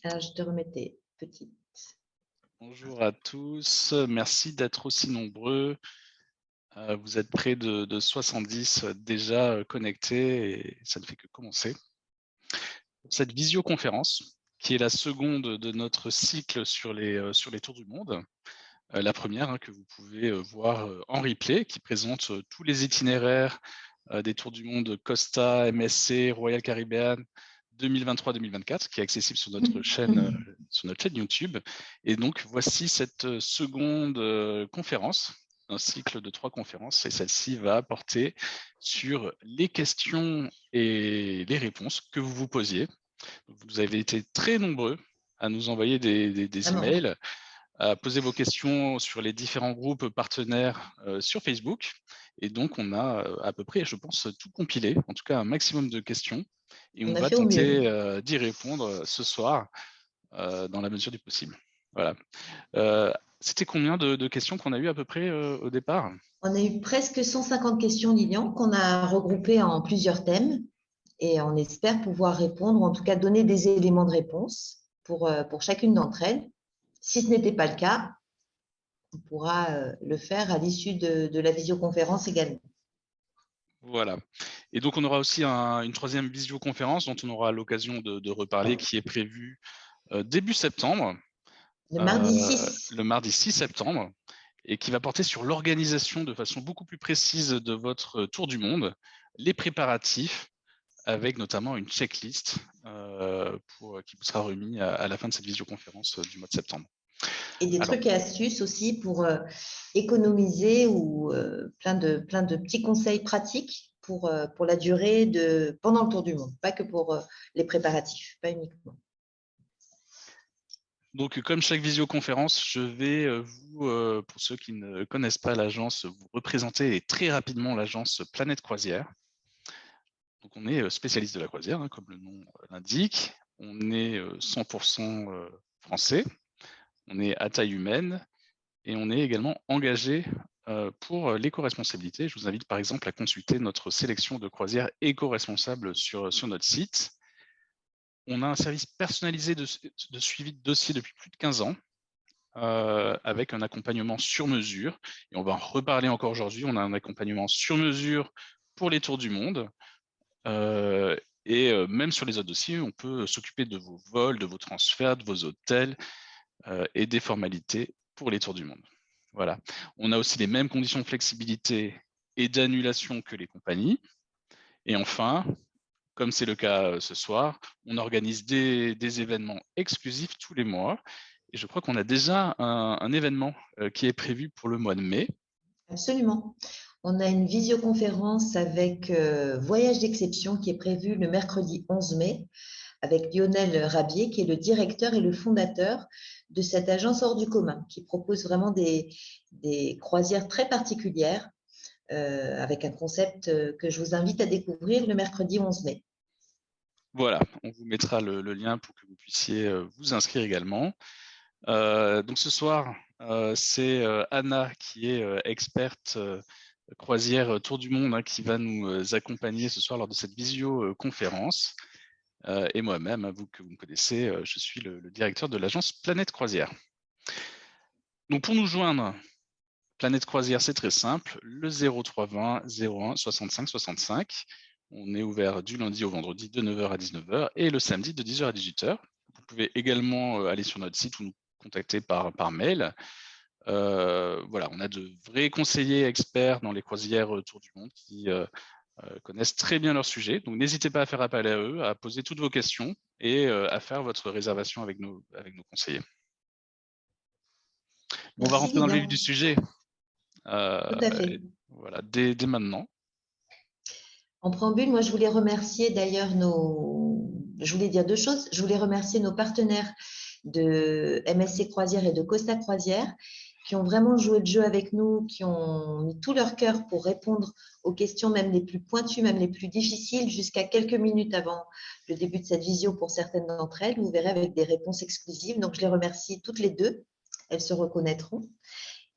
Alors, je te remets tes petites. Bonjour à tous, merci d'être aussi nombreux. Vous êtes près de 70 déjà connectés et ça ne fait que commencer. Pour cette visioconférence, qui est la seconde de notre cycle sur les tours du monde, la première que vous pouvez voir en replay, qui présente tous les itinéraires des tours du monde Costa, MSC, Royal Caribbean 2023-2024, qui est accessible sur notre chaîne YouTube. Et donc, voici cette seconde conférence, un cycle de 3 conférences, et celle-ci va porter sur les questions et les réponses que vous vous posiez. Vous avez été très nombreux à nous envoyer des emails, à poser vos questions sur les différents groupes partenaires sur Facebook. Et donc, on a à peu près, je pense, tout compilé, en tout cas un maximum de questions. Et on On a va fait au mieux. tenter d'y répondre ce soir dans la mesure du possible. Voilà. C'était combien de questions qu'on a eues à peu près au départ? On a eu presque 150 questions, Lilian, qu'on a regroupées en plusieurs thèmes et on espère pouvoir répondre, ou en tout cas donner des éléments de réponse pour chacune d'entre elles. Si ce n'était pas le cas, on pourra le faire à l'issue de la visioconférence également. Voilà. Et donc, on aura aussi une troisième visioconférence dont on aura l'occasion de reparler, qui est prévue début septembre. Le mardi 6. Le mardi 6 septembre, et qui va porter sur l'organisation de façon beaucoup plus précise de votre tour du monde, les préparatifs, avec notamment une checklist qui vous sera remis à la fin de cette visioconférence du mois de septembre. Et des trucs et astuces aussi pour économiser ou plein de petits conseils pratiques pour la durée pendant le tour du monde, pas que pour les préparatifs, pas uniquement. Donc, comme chaque visioconférence, je vais pour ceux qui ne connaissent pas l'agence, vous représenter très rapidement l'agence Planète Croisière. Donc, on est spécialiste de la croisière, comme le nom l'indique. On est 100% français. On est à taille humaine et on est également engagé pour l'éco-responsabilité. Je vous invite par exemple à consulter notre sélection de croisières éco-responsables sur notre site. On a un service personnalisé de suivi de dossier depuis plus de 15 ans, avec un accompagnement sur mesure. Et on va en reparler encore aujourd'hui. On a un accompagnement sur mesure pour les tours du monde. Même sur les autres dossiers, on peut s'occuper de vos vols, de vos transferts, de vos hôtels et des formalités pour les tours du monde. Voilà. On a aussi les mêmes conditions de flexibilité et d'annulation que les compagnies. Et enfin, comme c'est le cas ce soir, on organise des événements exclusifs tous les mois. Et je crois qu'on a déjà un événement qui est prévu pour le mois de mai. Absolument. On a une visioconférence avec Voyage d'exception qui est prévue le mercredi 11 mai avec Lionel Rabier, qui est le directeur et le fondateur de cette agence hors du commun, qui propose vraiment des croisières très particulières avec un concept que je vous invite à découvrir le mercredi 11 mai. Voilà, on vous mettra le lien pour que vous puissiez vous inscrire également. Donc ce soir, c'est Anna qui est experte croisière Tour du Monde qui va nous accompagner ce soir lors de cette visioconférence. Et moi-même, vous que vous me connaissez, je suis le directeur de l'agence Planète Croisière. Donc pour nous joindre, Planète Croisière, c'est très simple, le 0320 01 65 65. On est ouvert du lundi au vendredi de 9h à 19h et le samedi de 10h à 18h. Vous pouvez également aller sur notre site ou nous contacter par mail. Voilà, on a de vrais conseillers experts dans les croisières Tour du Monde qui connaissent très bien leur sujet. Donc n'hésitez pas à faire appel à eux, à poser toutes vos questions et à faire votre réservation avec nos conseillers. Bon, on va rentrer dans le vif du sujet. Tout à fait. Voilà, dès maintenant. En préambule, moi, je voulais remercier d'ailleurs je voulais dire deux choses. Je voulais remercier nos partenaires de MSC Croisière et de Costa Croisière qui ont vraiment joué le jeu avec nous, qui ont mis tout leur cœur pour répondre aux questions même les plus pointues, même les plus difficiles, jusqu'à quelques minutes avant le début de cette visio pour certaines d'entre elles. Vous verrez avec des réponses exclusives. Donc, je les remercie toutes les deux. Elles se reconnaîtront.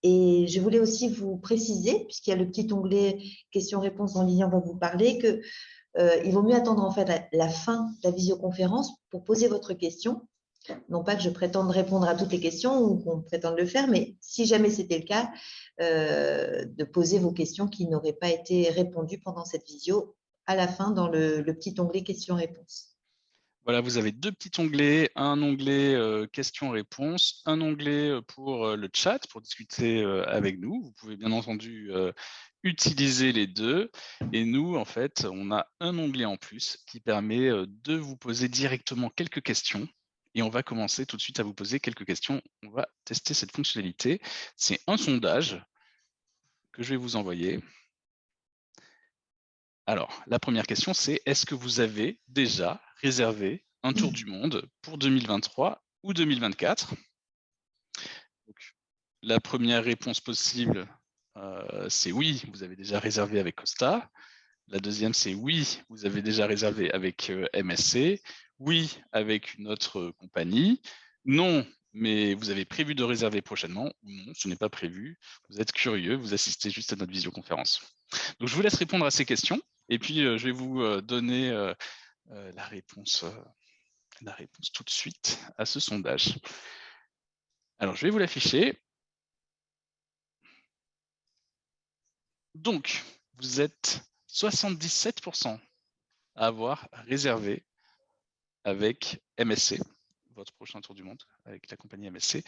Et je voulais aussi vous préciser, puisqu'il y a le petit onglet questions-réponses dont Lilian va vous parler, qu'il vaut mieux attendre en fait la fin de la visioconférence pour poser votre question. Non pas que je prétende répondre à toutes les questions ou qu'on prétende le faire, mais si jamais c'était le cas, de poser vos questions qui n'auraient pas été répondues pendant cette visio à la fin dans le petit onglet questions-réponses. Voilà, vous avez 2 petits onglets, un onglet questions-réponses, un onglet pour le chat, pour discuter avec nous. Vous pouvez bien entendu utiliser les deux. Et nous, en fait, on a un onglet en plus qui permet de vous poser directement quelques questions. Et on va commencer tout de suite à vous poser quelques questions. On va tester cette fonctionnalité. C'est un sondage que je vais vous envoyer. Alors, la première question, c'est est-ce que vous avez déjà réservé un tour du monde pour 2023 ou 2024? Donc, la première réponse possible, c'est oui, vous avez déjà réservé avec Costa. La deuxième, c'est oui, vous avez déjà réservé avec MSC. Oui, avec une autre compagnie. Non, mais vous avez prévu de réserver prochainement. Ou non, ce n'est pas prévu. Vous êtes curieux, vous assistez juste à notre visioconférence. Donc, je vous laisse répondre à ces questions. Et puis, je vais vous donner la réponse tout de suite à ce sondage. Alors, je vais vous l'afficher. Donc, vous êtes 77% à avoir réservé avec MSC, votre prochain tour du monde avec la compagnie MSC,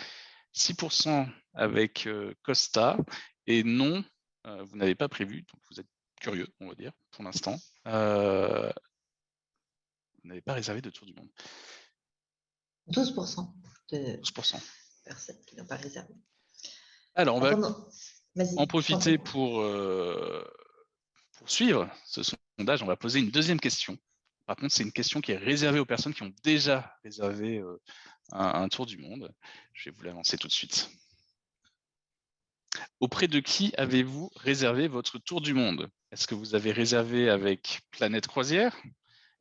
6% avec Costa, et non, vous n'avez pas prévu, donc vous êtes curieux, on va dire, pour l'instant. Vous n'avez pas réservé de tour du monde. 12% de 12%. personnes qui n'ont pas réservé. Alors, on va en je profiter pour suivre ce sondage. On va poser une deuxième question. Par contre, c'est une question qui est réservée aux personnes qui ont déjà réservé un tour du monde. Je vais vous la lancer tout de suite. Auprès de qui avez-vous réservé votre tour du monde? Est-ce que vous avez réservé avec Planète Croisière?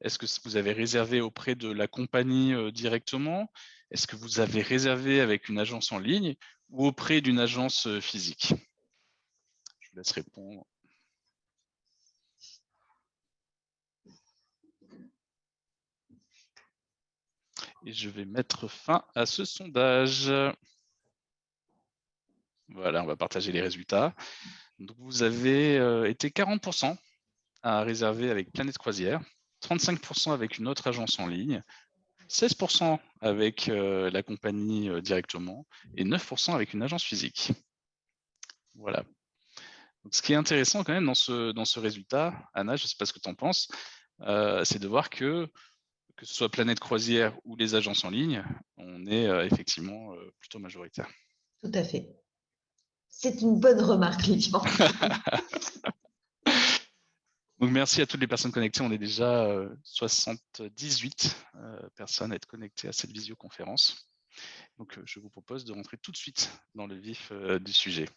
Est-ce que vous avez réservé auprès de la compagnie directement? Est-ce que vous avez réservé avec une agence en ligne ou auprès d'une agence physique? Je vous laisse répondre. Et je vais mettre fin à ce sondage. Voilà, on va partager les résultats. Donc, vous avez été 40% à réserver avec Planète Croisière, 35% avec une autre agence en ligne, 16% avec la compagnie directement et 9% avec une agence physique. Voilà. Donc, ce qui est intéressant quand même dans ce résultat, Anna, je ne sais pas ce que tu en penses, c'est de voir que ce soit Planète Croisière ou les agences en ligne, on est effectivement plutôt majoritaire. Tout à fait. C'est une bonne remarque, Lilian. Donc, merci à toutes les personnes connectées. On est déjà 78 personnes à être connectées à cette visioconférence. Donc, je vous propose de rentrer tout de suite dans le vif du sujet.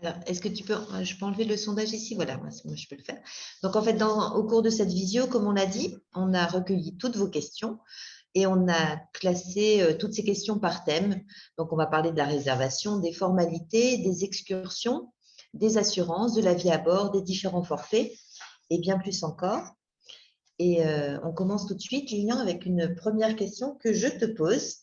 Alors, est-ce que je peux enlever le sondage ici? Voilà, moi, je peux le faire. Donc, en fait, au cours de cette visio, comme on l'a dit, on a recueilli toutes vos questions et on a classé toutes ces questions par thème. Donc, on va parler de la réservation, des formalités, des excursions, des assurances, de la vie à bord, des différents forfaits et bien plus encore. Et on commence tout de suite, Lilian, avec une première question que je te pose.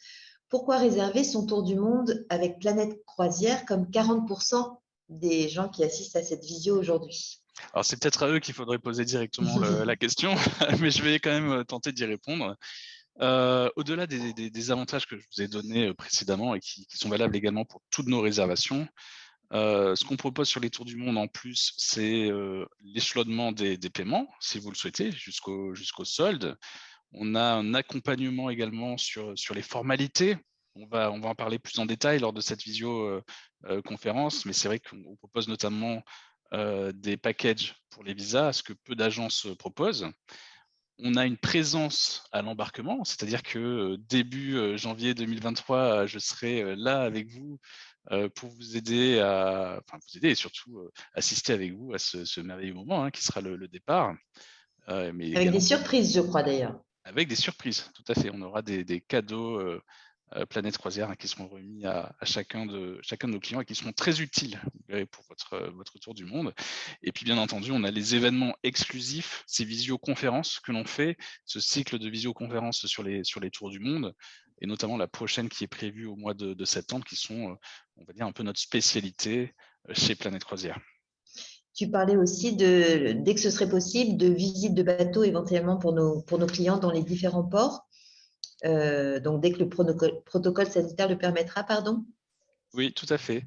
Pourquoi réserver son tour du monde avec Planète Croisière comme 40% des gens qui assistent à cette visio aujourd'hui? Alors, c'est peut-être à eux qu'il faudrait poser directement la question, mais je vais quand même tenter d'y répondre. Au-delà des avantages que je vous ai donnés précédemment et qui sont valables également pour toutes nos réservations, ce qu'on propose sur les tours du monde en plus, c'est l'échelonnement des paiements, si vous le souhaitez, jusqu'au solde. On a un accompagnement également sur les formalités. On va en parler plus en détail lors de cette visio-conférence, mais c'est vrai qu'on propose notamment des packages pour les visas, ce que peu d'agences proposent. On a une présence à l'embarquement, c'est-à-dire que début janvier 2023, je serai là avec vous pour vous aider et surtout assister avec vous à ce merveilleux moment qui sera le départ. Mais avec des surprises, je crois d'ailleurs. Avec des surprises, tout à fait. On aura des cadeaux Planète Croisière qui seront remis à chacun de nos clients et qui seront très utiles verrez pour votre tour du monde. Et puis bien entendu, on a les événements exclusifs, ces visioconférences que l'on fait, ce cycle de visioconférences sur les tours du monde, et notamment la prochaine qui est prévue au mois de septembre, qui sont, on va dire, un peu notre spécialité chez Planète Croisière. Tu parlais aussi dès que ce serait possible, de visites de bateaux éventuellement pour nos clients dans les différents ports. Donc, dès que le protocole sanitaire le permettra, pardon. Oui, tout à fait.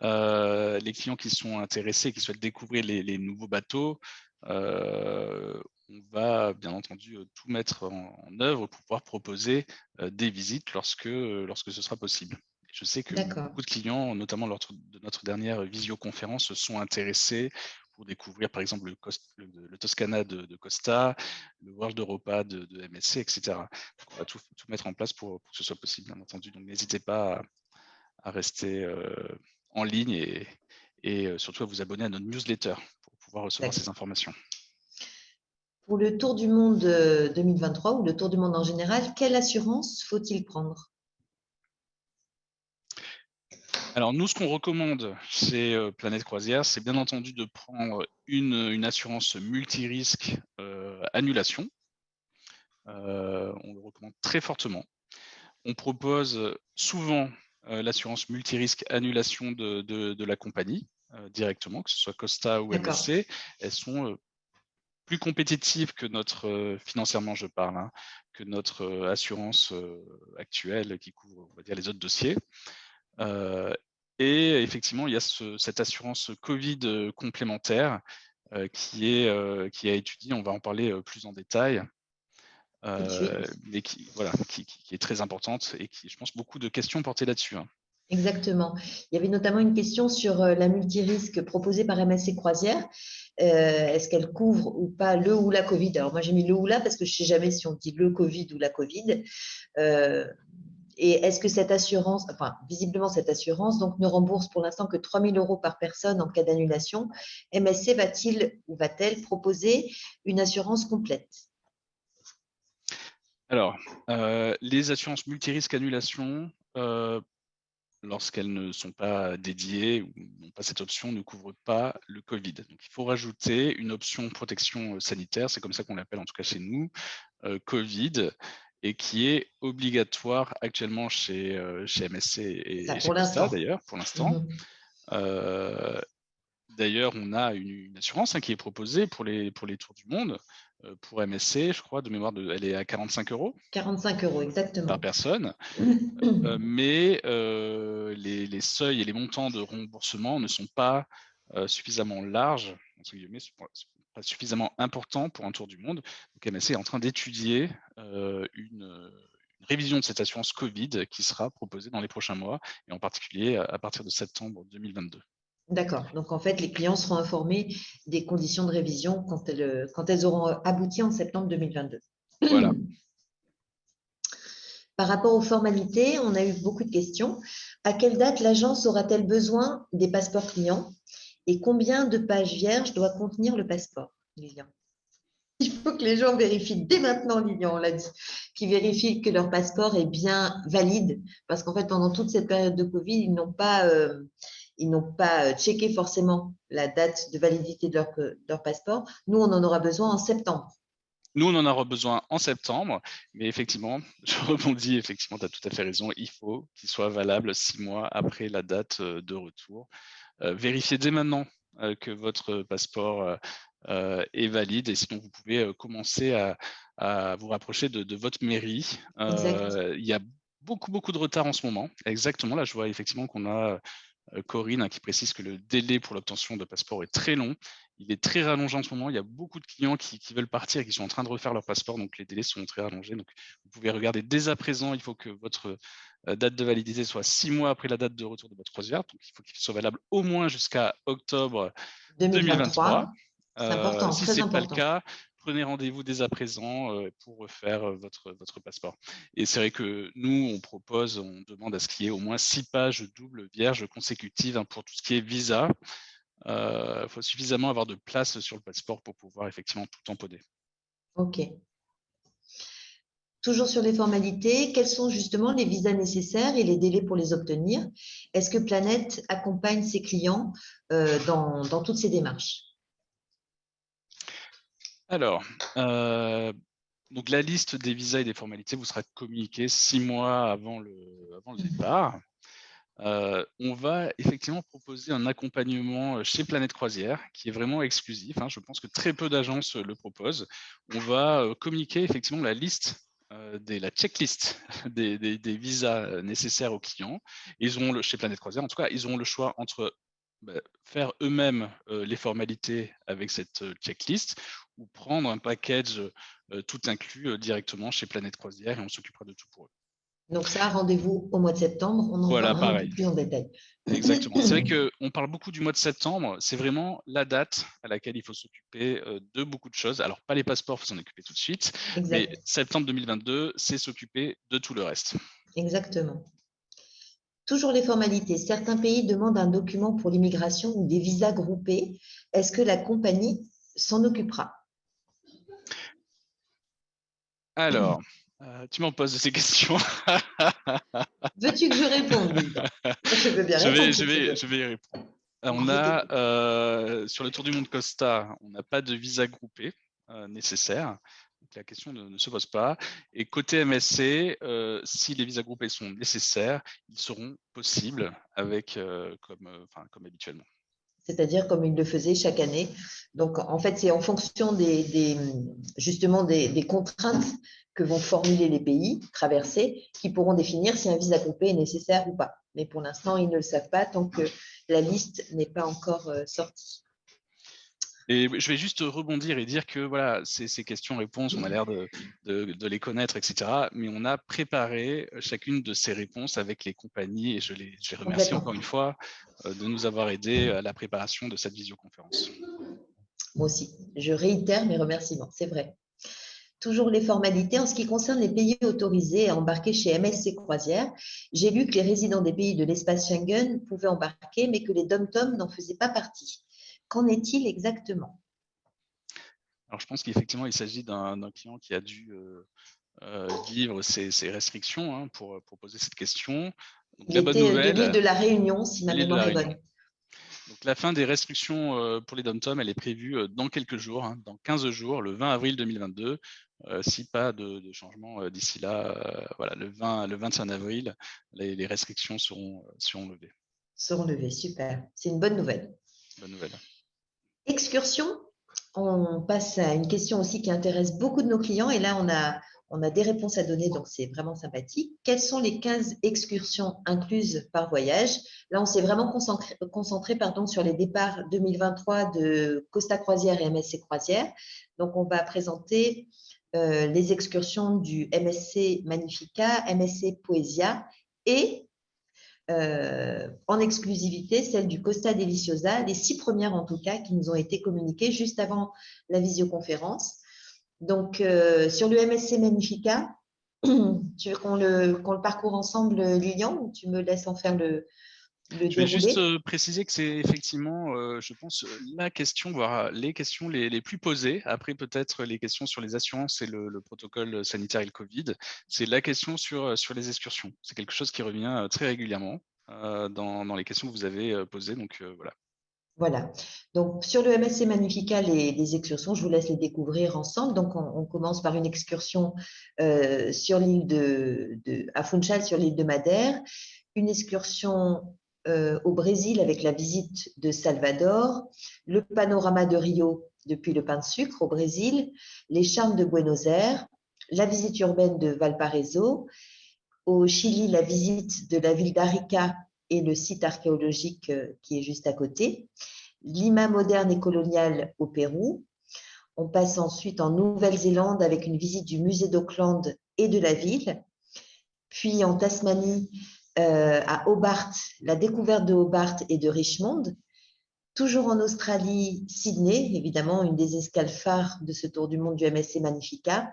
Les clients qui sont intéressés, qui souhaitent découvrir les nouveaux bateaux, on va bien entendu tout mettre en œuvre pour pouvoir proposer des visites lorsque ce sera possible. Je sais que D'accord. beaucoup de clients, notamment lors de notre dernière visioconférence, sont intéressés pour découvrir par exemple le Toscana de Costa, le World Europa de MSC, etc. Donc, on va tout mettre en place pour que ce soit possible, bien entendu. Donc n'hésitez pas à rester en ligne et surtout à vous abonner à notre newsletter pour pouvoir recevoir ces informations. Pour le Tour du Monde 2023 ou le Tour du Monde en général, quelle assurance faut-il prendre? Alors nous, ce qu'on recommande chez Planète Croisière, c'est bien entendu de prendre une assurance multirisque annulation. On le recommande très fortement. On propose souvent l'assurance multirisque annulation de la compagnie directement, que ce soit Costa ou MSC. Elles sont plus compétitives que notre, financièrement je parle, hein, que notre assurance actuelle qui couvre, on va dire, les autres dossiers. Et effectivement, il y a cette assurance Covid complémentaire qui a étudié, on va en parler plus en détail, mais qui est très importante et qui, je pense, beaucoup de questions portées là-dessus. Hein. Exactement. Il y avait notamment une question sur la multirisque proposée par MSC Croisière. Est-ce qu'elle couvre ou pas le ou la Covid? Alors moi j'ai mis le ou la parce que je ne sais jamais si on dit le Covid ou la Covid. Et est-ce que cette assurance, enfin visiblement cette assurance, donc ne rembourse pour l'instant que 3 000 € par personne en cas d'annulation. MSC va-t-il ou va-t-elle proposer une assurance complète? Alors, les assurances multirisque annulation, lorsqu'elles ne sont pas dédiées ou n'ont pas cette option, ne couvrent pas le Covid. Donc, il faut rajouter une option protection sanitaire, c'est comme ça qu'on l'appelle en tout cas chez nous, Covid, et qui est obligatoire actuellement chez MSC et chez Costa d'ailleurs, pour l'instant. D'ailleurs, on a une assurance qui est proposée pour les tours du monde. Pour MSC, je crois, de mémoire, elle est à 45 €. 45 € exactement. Par personne. Mais les seuils et les montants de remboursement ne sont pas suffisamment larges, entre guillemets, pas suffisamment importants pour un tour du monde. Donc MSC est en train d'étudier une révision de cette assurance Covid qui sera proposée dans les prochains mois, et en particulier à partir de septembre 2022. D'accord. Donc, en fait, les clients seront informés des conditions de révision quand elles auront abouti en septembre 2022. Voilà. Par rapport aux formalités, on a eu beaucoup de questions. À quelle date l'agence aura-t-elle besoin des passeports clients et combien de pages vierges doit contenir le passeport, Lilian? Il faut que les gens vérifient dès maintenant, Lilian, on l'a dit, qu'ils vérifient que leur passeport est bien valide parce qu'en fait, pendant toute cette période de Covid, ils n'ont pas checké forcément la date de validité de leur passeport. Nous, on en aura besoin en septembre. Nous, on en aura besoin en septembre, mais effectivement, je rebondis, effectivement, tu as tout à fait raison, il faut qu'il soit valable 6 mois après la date de retour. Vérifiez dès maintenant que votre passeport est valide, et sinon vous pouvez commencer à vous rapprocher de votre mairie. Il y a beaucoup de retard en ce moment. Exactement, là je vois effectivement qu'on a Corinne qui précise que le délai pour l'obtention de passeport est très long. Il est très rallongé en ce moment. Il y a beaucoup de clients qui veulent partir et qui sont en train de refaire leur passeport, donc les délais sont très rallongés. Donc vous pouvez regarder dès à présent. Il faut que votre date de validité soit 6 mois après la date de retour de votre croisière. Donc il faut qu'il soit valable au moins jusqu'à octobre 2023. C'est important, si très ce n'est pas le important. cas, prenez rendez-vous dès à présent pour refaire votre passeport. Et c'est vrai que nous, on demande à ce qu'il y ait au moins 6 pages doubles vierges consécutives pour tout ce qui est visa. Il faut suffisamment avoir de place sur le passeport pour pouvoir effectivement tout tamponner. Ok. Toujours sur les formalités, quels sont justement les visas nécessaires et les délais pour les obtenir? Est-ce que Planète accompagne ses clients dans toutes ces démarches? Alors, donc la liste des visas et des formalités vous sera communiquée 6 mois avant le départ. On va effectivement proposer un accompagnement chez Planète Croisière qui est vraiment exclusif. Je pense que très peu d'agences le proposent. On va communiquer effectivement la liste, la checklist des visas nécessaires aux clients. Ils auront chez Planète Croisière, en tout cas, ils auront le choix entre faire eux-mêmes les formalités avec cette checklist ou prendre un package tout inclus directement chez Planète Croisière et on s'occupera de tout pour eux. Donc ça, rendez-vous au mois de septembre, on en Voilà, parlera un peu pareil. plus en détail. Exactement. C'est vrai qu'on parle beaucoup du mois de septembre. C'est vraiment la date à laquelle il faut s'occuper de beaucoup de choses. Alors, pas les passeports, il faut s'en occuper tout de suite. Mais Exact. septembre 2022, c'est s'occuper de tout le reste. Exactement. Toujours les formalités. Certains pays demandent un document pour l'immigration ou des visas groupés. Est-ce que la compagnie s'en occupera? Alors, tu m'en poses ces questions. Veux-tu que je réponde, Linda? Je veux bien répondre. Je vais y répondre. On a, sur le Tour du Monde Costa, on n'a pas de visa groupé nécessaire. Donc la question ne se pose pas. Et côté MSC, si les visas groupés sont nécessaires, ils seront possibles avec, comme habituellement. C'est-à-dire comme ils le faisaient chaque année. Donc, en fait, c'est en fonction justement des contraintes que vont formuler les pays traversés qui pourront définir si un visa groupé est nécessaire ou pas. Mais pour l'instant, ils ne le savent pas tant que la liste n'est pas encore sortie. Et je vais juste rebondir et dire que voilà, ces questions-réponses, on a l'air de les connaître, etc. Mais on a préparé chacune de ces réponses avec les compagnies et je les remercie encore une fois de nous avoir aidés à la préparation de cette visioconférence. Moi aussi, je réitère mes remerciements, c'est vrai. Toujours les formalités. En ce qui concerne les pays autorisés à embarquer chez MSC Croisière, j'ai lu que les résidents des pays de l'espace Schengen pouvaient embarquer, mais que les DOM-TOM n'en faisaient pas partie. Qu'en est-il exactement? Alors, je pense qu'effectivement, il s'agit d'un client qui a dû vivre ces restrictions pour poser cette question. Donc, Il était de l'île de la Réunion, si ma mémoire est bonne. Donc, la fin des restrictions pour les DOM-TOM, elle est prévue dans quelques jours, dans 15 jours, le 20 avril 2022. Si pas de changement d'ici là, voilà, le 21 avril, les restrictions seront levées. Seront levées, super. C'est une bonne nouvelle. Bonne nouvelle. Excursion, on passe à une question aussi qui intéresse beaucoup de nos clients et là, on a des réponses à donner, donc c'est vraiment sympathique. Quelles sont les 15 excursions incluses par voyage? Là, on s'est vraiment concentré sur les départs 2023 de Costa Croisière et MSC Croisière. Donc, on va présenter les excursions du MSC Magnifica, MSC Poesia et en exclusivité celle du Costa Deliciosa, les 6 premières en tout cas qui nous ont été communiquées juste avant la visioconférence. Donc, sur le MSC Magnifica, tu veux qu'on le parcourt ensemble, Lilian, ou tu me laisses en faire le déroulé? Je vais juste préciser que c'est effectivement, je pense, la question, voire les questions les plus posées. Après, peut-être les questions sur les assurances et le protocole sanitaire et le Covid. C'est la question sur les excursions. C'est quelque chose qui revient très régulièrement dans les questions que vous avez posées. Donc, voilà. Voilà. Donc, sur le MSC Magnifica, les excursions, je vous laisse les découvrir ensemble. Donc, on commence par une excursion sur l'île à Funchal, sur l'île de Madère, une excursion au Brésil avec la visite de Salvador, le panorama de Rio depuis le pain de sucre au Brésil, les charmes de Buenos Aires, la visite urbaine de Valparaiso, au Chili, la visite de la ville d'Arica et le site archéologique qui est juste à côté, Lima moderne et coloniale au Pérou. On passe ensuite en Nouvelle-Zélande avec une visite du musée d'Auckland et de la ville, puis en Tasmanie à Hobart, la découverte de Hobart et de Richmond, toujours en Australie, Sydney, évidemment une des escales phares de ce tour du monde du MSC Magnifica,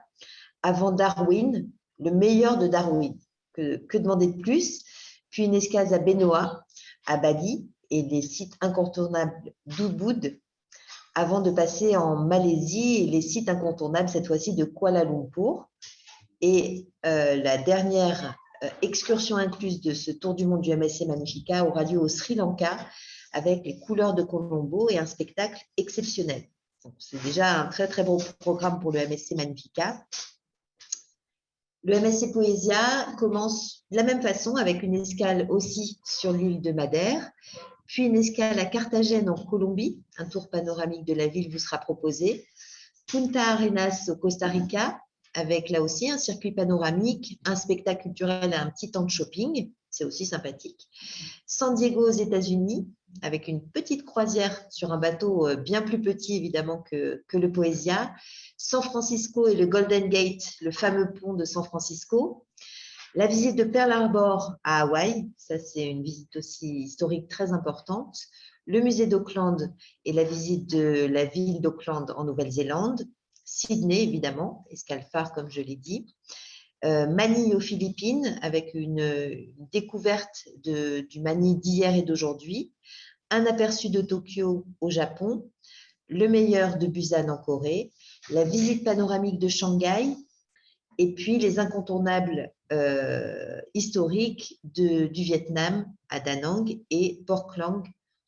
avant Darwin, le meilleur de Darwin. Que demander de plus? Puis une escale à Benoa, à Bali, et des sites incontournables d'Ubud, avant de passer en Malaisie et les sites incontournables, cette fois-ci de Kuala Lumpur. Et la dernière excursion incluse de ce tour du monde du MSC Magnifica aura lieu au Sri Lanka avec les couleurs de Colombo et un spectacle exceptionnel. C'est déjà un très, très beau programme pour le MSC Magnifica. Le MSC Poesia commence de la même façon avec une escale aussi sur l'île de Madère, puis une escale à Carthagène en Colombie. Un tour panoramique de la ville vous sera proposé. Punta Arenas au Costa Rica, avec là aussi un circuit panoramique, un spectacle culturel et un petit temps de shopping. C'est aussi sympathique. San Diego aux États-Unis, avec une petite croisière sur un bateau bien plus petit évidemment que le Poesia. San Francisco et le Golden Gate, le fameux pont de San Francisco. La visite de Pearl Harbor à Hawaï, ça c'est une visite aussi historique très importante. Le musée d'Auckland et la visite de la ville d'Auckland en Nouvelle-Zélande. Sydney, évidemment, escale phare comme je l'ai dit. Manille aux Philippines avec une découverte du Manille d'hier et d'aujourd'hui. Un aperçu de Tokyo au Japon. Le meilleur de Busan en Corée. La visite panoramique de Shanghai. Et puis les incontournables historiques du Vietnam à Da Nang et Port Klang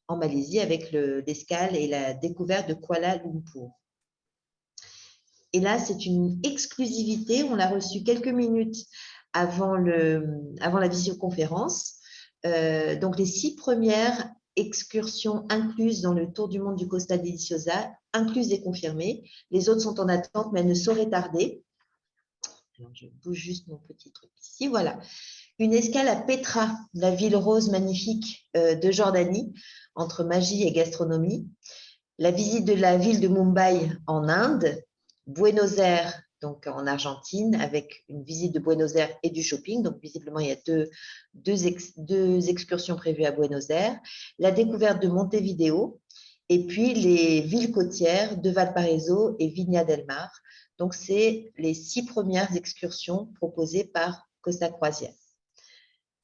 en Malaisie avec l'escale et la découverte de Kuala Lumpur. Et là, c'est une exclusivité. On l'a reçue quelques minutes avant la visioconférence. Donc, les 6 premières excursions incluses dans le Tour du monde du Costa Deliciosa, incluses et confirmées. Les autres sont en attente, mais elles ne sauraient tarder. Alors, je bouge juste mon petit truc ici. Voilà. Une escale à Petra, la ville rose magnifique de Jordanie, entre magie et gastronomie. La visite de la ville de Mumbai en Inde. Buenos Aires, donc en Argentine, avec une visite de Buenos Aires et du shopping. Donc, visiblement, il y a deux excursions prévues à Buenos Aires. La découverte de Montevideo. Et puis, les villes côtières de Valparaiso et Viña del Mar. Donc, c'est les 6 premières excursions proposées par Costa Croisière.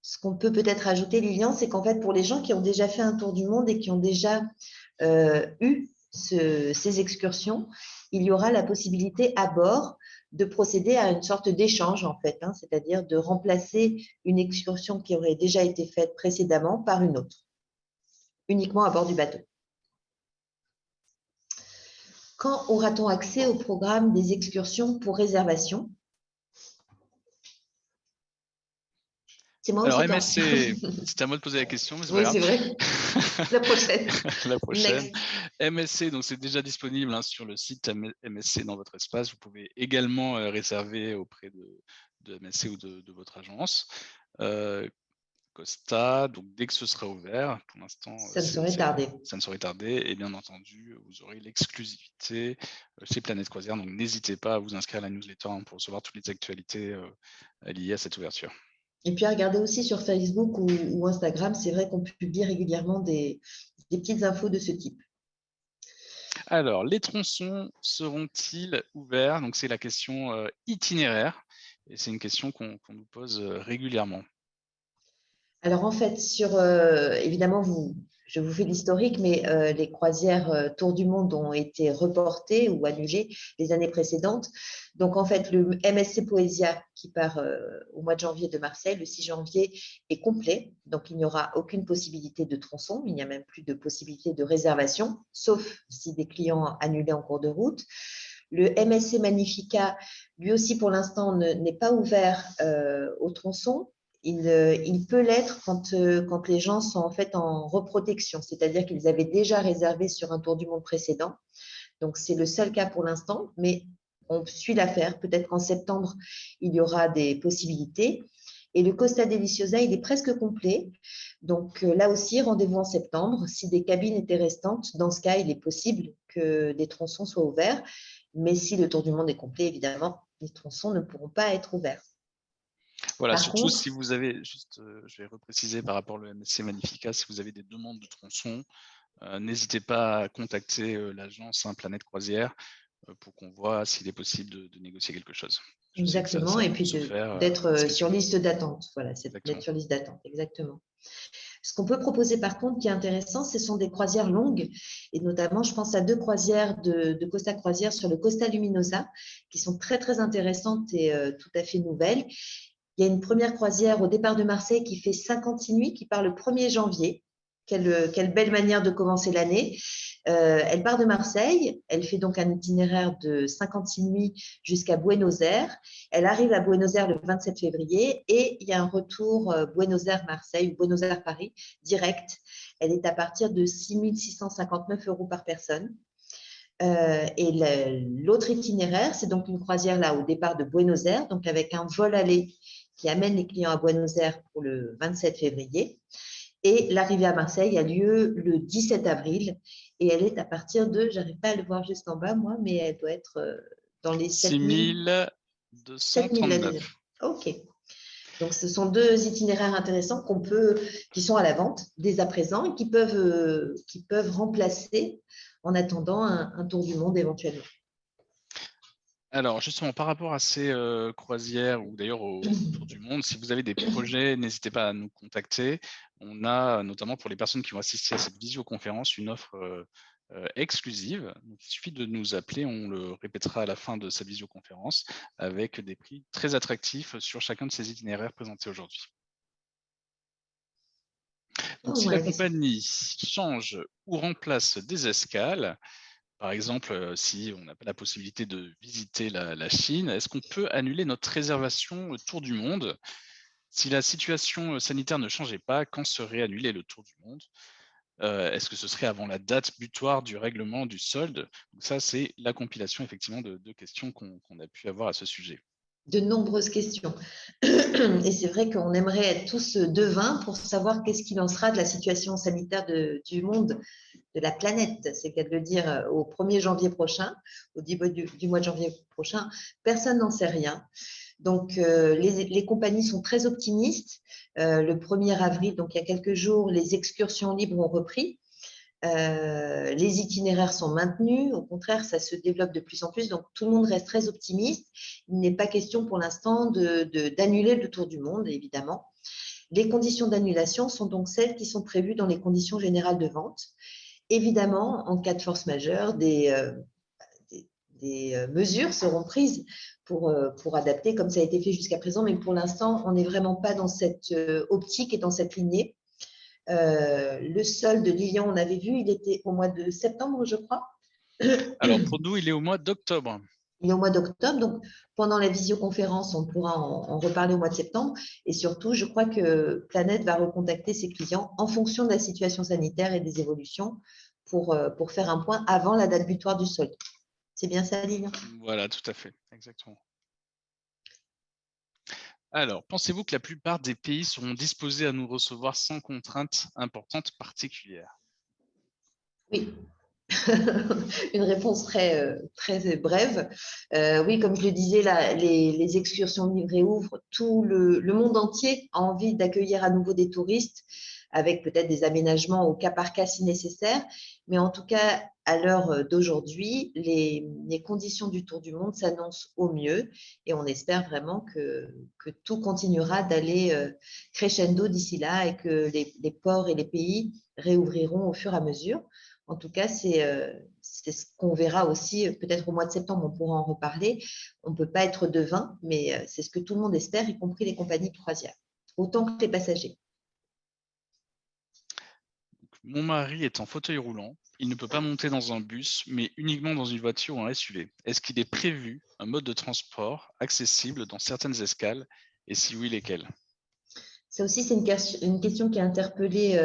Ce qu'on peut peut-être ajouter, Lilian, c'est qu'en fait, pour les gens qui ont déjà fait un tour du monde et qui ont déjà eu ces excursions, il y aura la possibilité à bord de procéder à une sorte d'échange, en fait, c'est-à-dire de remplacer une excursion qui aurait déjà été faite précédemment par une autre, uniquement à bord du bateau. Quand aura-t-on accès au programme des excursions pour réservation? C'est moi. Alors, MSC, c'était à moi de poser la question, mais c'est oui, c'est vrai. La prochaine. La prochaine. MSC, donc c'est déjà disponible sur le site MSC dans votre espace. Vous pouvez également réserver auprès de MSC ou de votre agence. Costa, donc dès que ce sera ouvert, pour l'instant, ça ne saurait tarder. Ça ne saurait tarder, et bien entendu, vous aurez l'exclusivité chez Planète Croisière, donc n'hésitez pas à vous inscrire à la newsletter pour recevoir toutes les actualités liées à cette ouverture. Et puis à regarder aussi sur Facebook ou Instagram, c'est vrai qu'on publie régulièrement des petites infos de ce type. Alors, les tronçons seront-ils ouverts? Donc, c'est la question itinéraire, et c'est une question qu'on nous pose régulièrement. Alors, en fait, évidemment, je vous fais l'historique, mais les croisières Tour du Monde ont été reportées ou annulées les années précédentes. Donc, en fait, le MSC Poesia qui part au mois de janvier de Marseille, le 6 janvier, est complet. Donc, il n'y aura aucune possibilité de tronçon. Il n'y a même plus de possibilité de réservation, sauf si des clients annulés en cours de route. Le MSC Magnifica, lui aussi, pour l'instant, n'est pas ouvert au tronçon. Il peut l'être quand les gens sont en fait en reprotection, c'est-à-dire qu'ils avaient déjà réservé sur un tour du monde précédent. Donc, c'est le seul cas pour l'instant, mais on suit l'affaire. Peut-être qu'en septembre, il y aura des possibilités. Et le Costa Deliciosa, il est presque complet. Donc, là aussi, rendez-vous en septembre. Si des cabines étaient restantes, dans ce cas, il est possible que des tronçons soient ouverts. Mais si le tour du monde est complet, évidemment, les tronçons ne pourront pas être ouverts. Voilà, surtout si vous avez, je vais repréciser par rapport au MSC Magnifica, si vous avez des demandes de tronçons, n'hésitez pas à contacter l'agence Planète Croisière pour qu'on voit s'il est possible de négocier quelque chose. Exactement, et puis d'être sur liste d'attente. Voilà, c'est d'être sur liste d'attente, exactement. Ce qu'on peut proposer par contre qui est intéressant, ce sont des croisières longues, et notamment je pense à 2 croisières de Costa Croisière sur le Costa Luminosa, qui sont très très intéressantes et tout à fait nouvelles. Il y a une première croisière au départ de Marseille qui fait 56 nuits, qui part le 1er janvier. Quelle belle manière de commencer l'année. Elle part de Marseille, elle fait donc un itinéraire de 56 nuits jusqu'à Buenos Aires. Elle arrive à Buenos Aires le 27 février et il y a un retour Buenos Aires-Marseille ou Buenos Aires-Paris direct. Elle est à partir de 6 659 € par personne. Et l'autre itinéraire, c'est donc une croisière là au départ de Buenos Aires, donc avec un vol aller qui amène les clients à Buenos Aires pour le 27 février. Et l'arrivée à Marseille a lieu le 17 avril et elle est à partir de, j'arrive pas à le voir juste en bas moi, mais elle doit être dans les 7 000 6239. Ok. Donc ce sont 2 itinéraires intéressants qui sont à la vente dès à présent et qui peuvent remplacer en attendant un tour du monde éventuellement. Alors justement, par rapport à ces croisières ou d'ailleurs au tour du monde, si vous avez des projets, n'hésitez pas à nous contacter. On a notamment pour les personnes qui vont assister à cette visioconférence une offre exclusive. Donc, il suffit de nous appeler, on le répétera à la fin de cette visioconférence, avec des prix très attractifs sur chacun de ces itinéraires présentés aujourd'hui. Donc, si la compagnie change ou remplace des escales, par exemple, si on n'a pas la possibilité de visiter la Chine, est-ce qu'on peut annuler notre réservation Tour du Monde? Si la situation sanitaire ne changeait pas, quand serait annulé le Tour du Monde? Est-ce que ce serait avant la date butoir du règlement du solde? Donc ça, c'est la compilation effectivement de questions qu'on a pu avoir à ce sujet. De nombreuses questions. Et c'est vrai qu'on aimerait être tous devins pour savoir qu'est-ce qu'il en sera de la situation sanitaire du monde, de la planète, c'est qu'à de le dire, au 1er janvier prochain, au début du mois de janvier prochain. Personne n'en sait rien. Donc, les compagnies sont très optimistes. Le 1er avril, donc il y a quelques jours, les excursions libres ont repris. Les itinéraires sont maintenus, au contraire, ça se développe de plus en plus, donc tout le monde reste très optimiste. Il n'est pas question pour l'instant d'annuler le tour du monde, évidemment. Les conditions d'annulation sont donc celles qui sont prévues dans les conditions générales de vente. Évidemment, en cas de force majeure, des mesures seront prises pour adapter, comme ça a été fait jusqu'à présent, mais pour l'instant, on n'est vraiment pas dans cette optique et dans cette lignée. Le solde de Lilian, on avait vu, il était au mois de septembre, je crois. Alors, pour nous, il est au mois d'octobre. Il est au mois d'octobre, donc pendant la visioconférence, on pourra en reparler au mois de septembre. Et surtout, je crois que Planète va recontacter ses clients en fonction de la situation sanitaire et des évolutions pour faire un point avant la date butoir du solde. C'est bien ça, Lilian? Voilà, tout à fait, exactement. Alors, pensez-vous que la plupart des pays seront disposés à nous recevoir sans contraintes importantes particulières? Oui. Une réponse très, très brève. Oui, comme je le disais, les excursions livrées ouvrent. Tout le monde entier a envie d'accueillir à nouveau des touristes avec peut-être des aménagements au cas par cas si nécessaire. Mais en tout cas, à l'heure d'aujourd'hui, les conditions du Tour du Monde s'annoncent au mieux et on espère vraiment que tout continuera d'aller crescendo d'ici là et que les ports et les pays réouvriront au fur et à mesure. En tout cas, c'est ce qu'on verra aussi peut-être au mois de septembre, on pourra en reparler. On ne peut pas être devin, mais c'est ce que tout le monde espère, y compris les compagnies de croisière, autant que les passagers. Mon mari est en fauteuil roulant. Il ne peut pas monter dans un bus, mais uniquement dans une voiture ou un SUV. Est-ce qu'il est prévu un mode de transport accessible dans certaines escales? Et si oui, lesquelles? Ça aussi, c'est une question qui a interpellé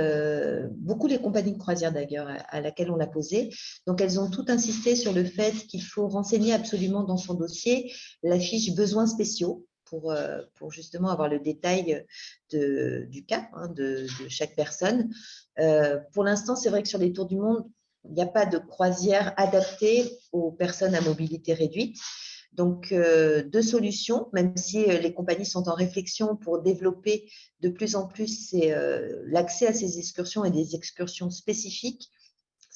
beaucoup les compagnies de croisière d'ailleurs, à laquelle on l'a posée. Donc, elles ont toutes insisté sur le fait qu'il faut renseigner absolument dans son dossier la fiche besoins spéciaux pour justement avoir le détail du cas de chaque personne. Pour l'instant, c'est vrai que sur les tours du monde, il n'y a pas de croisière adaptée aux personnes à mobilité réduite. Donc, 2 solutions, même si les compagnies sont en réflexion pour développer de plus en plus l'accès à ces excursions et des excursions spécifiques.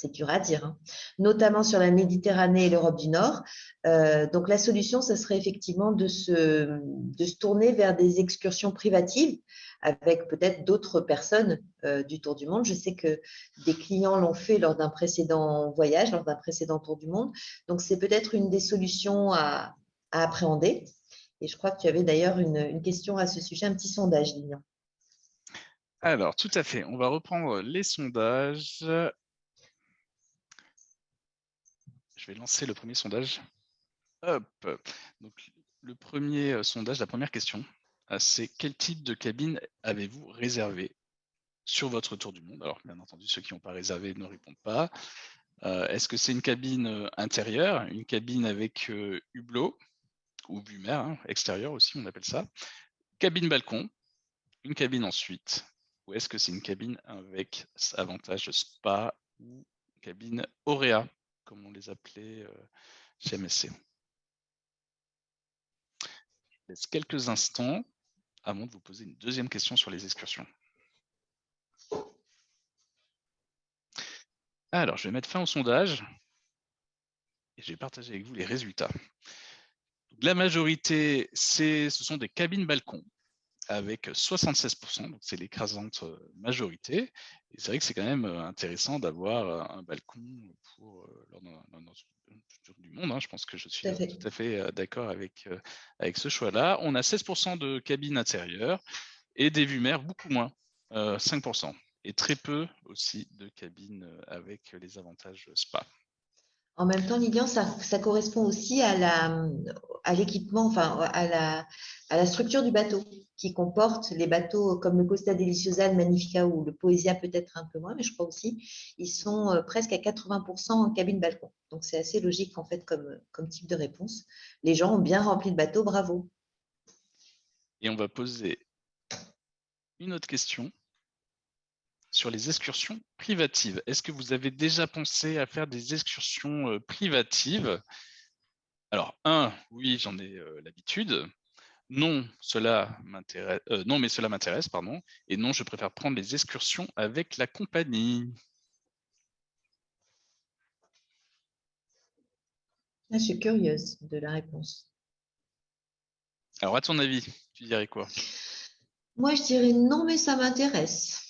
c'est dur à dire, hein, notamment sur la Méditerranée et l'Europe du Nord. Donc la solution, ce serait effectivement de se tourner vers des excursions privatives avec peut-être d'autres personnes du Tour du Monde. Je sais que des clients l'ont fait lors d'un précédent voyage, lors d'un précédent Tour du Monde. Donc c'est peut-être une des solutions à appréhender. Et je crois que tu avais d'ailleurs une question à ce sujet, un petit sondage, Lilian. Alors, tout à fait. On va reprendre les sondages. Je vais lancer le premier sondage. Hop. Donc, le premier sondage, la première question, c'est quel type de cabine avez-vous réservé sur votre tour du monde? Alors, bien entendu, ceux qui n'ont pas réservé ne répondent pas. Est-ce que c'est une cabine intérieure, une cabine avec hublot ou vue mer, hein, extérieure aussi, on appelle ça, cabine balcon, une cabine ensuite, ou est-ce que c'est une cabine avec avantage spa ou cabine Auréa, comme on les appelait chez MSC? Je vous laisse quelques instants avant de vous poser une deuxième question sur les excursions. Alors, je vais mettre fin au sondage et je vais partager avec vous les résultats. La majorité, ce sont des cabines balcons avec 76%, donc c'est l'écrasante majorité. Et c'est vrai que c'est quand même intéressant d'avoir un balcon lors d'un tour du monde. Hein. Je pense que je suis tout à fait d'accord avec ce choix-là. On a 16% de cabines intérieures et des vues mer beaucoup moins, 5%. Et très peu aussi de cabines avec les avantages spa. En même temps, Lilian, ça correspond aussi à l'équipement, enfin à la structure du bateau, qui comporte les bateaux comme le Costa Deliciosa, le Magnifica ou le Poesia, peut-être un peu moins, mais je crois aussi, ils sont presque à 80% en cabine balcon. Donc c'est assez logique en fait comme type de réponse. Les gens ont bien rempli le bateau, bravo. Et on va poser une autre question sur les excursions privatives. Est-ce que vous avez déjà pensé à faire des excursions privatives? Alors, oui, j'en ai l'habitude. Non, cela m'intéresse. Non, mais cela m'intéresse, pardon. Et non, je préfère prendre les excursions avec la compagnie. Je suis curieuse de la réponse. Alors, à ton avis, tu dirais quoi? Moi, je dirais non, mais ça m'intéresse.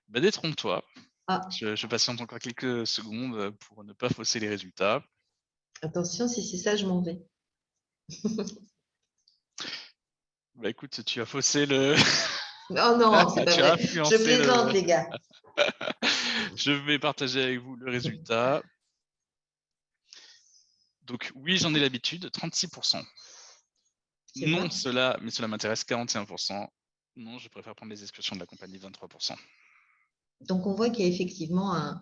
Bah, détrompe-toi. Ah, Je patiente encore quelques secondes pour ne pas fausser les résultats. attention, si c'est ça, je m'en vais. Bah, écoute, tu as faussé le. Oh non, c'est pas Tu as vrai. Je influencé plaisante, le. les gars. Je vais partager avec vous le résultat. Donc, oui, j'en ai l'habitude, 36%. Non, cela m'intéresse, 41%. Non, je préfère prendre les excursions de la compagnie, 23%. Donc, on voit qu'il y a effectivement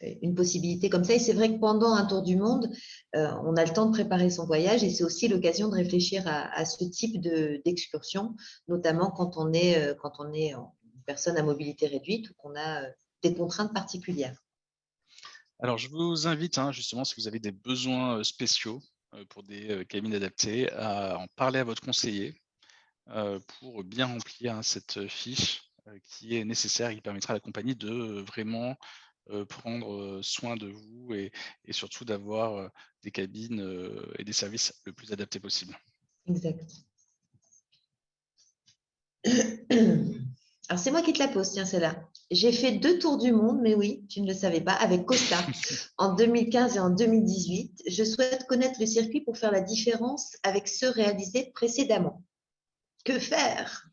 une possibilité comme ça. Et c'est vrai que pendant un tour du monde, on a le temps de préparer son voyage et c'est aussi l'occasion de réfléchir à ce type d'excursion, notamment quand on est une personne à mobilité réduite ou qu'on a des contraintes particulières. Alors, je vous invite, justement, si vous avez des besoins spéciaux pour des cabines adaptées, à en parler à votre conseiller pour bien remplir cette fiche qui est nécessaire et qui permettra à la compagnie de vraiment prendre soin de vous et surtout d'avoir des cabines et des services le plus adaptés possible. Exact. Alors, c'est moi qui te la pose, tiens, celle-là. J'ai fait 2 tours du monde, mais oui, tu ne le savais pas, avec Costa en 2015 et en 2018. Je souhaite connaître le circuit pour faire la différence avec ceux réalisés précédemment. Que faire?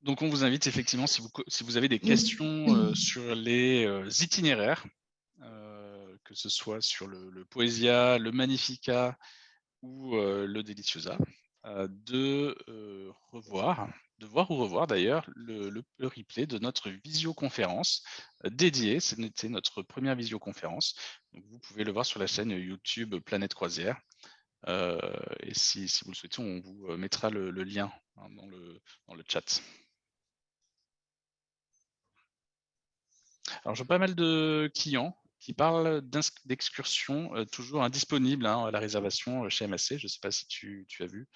Donc, on vous invite effectivement, si vous avez des questions sur les itinéraires, que ce soit sur le Poesia, le Magnifica ou le Deliciosa, de voir ou revoir d'ailleurs le replay de notre visioconférence dédiée. C'était notre première visioconférence. Donc, vous pouvez le voir sur la chaîne YouTube Planète Croisière. Et si vous le souhaitez, on vous mettra le lien dans le chat. Alors, j'ai pas mal de clients qui parlent d'excursions toujours indisponibles à la réservation chez MSC. Je ne sais pas si tu as vu.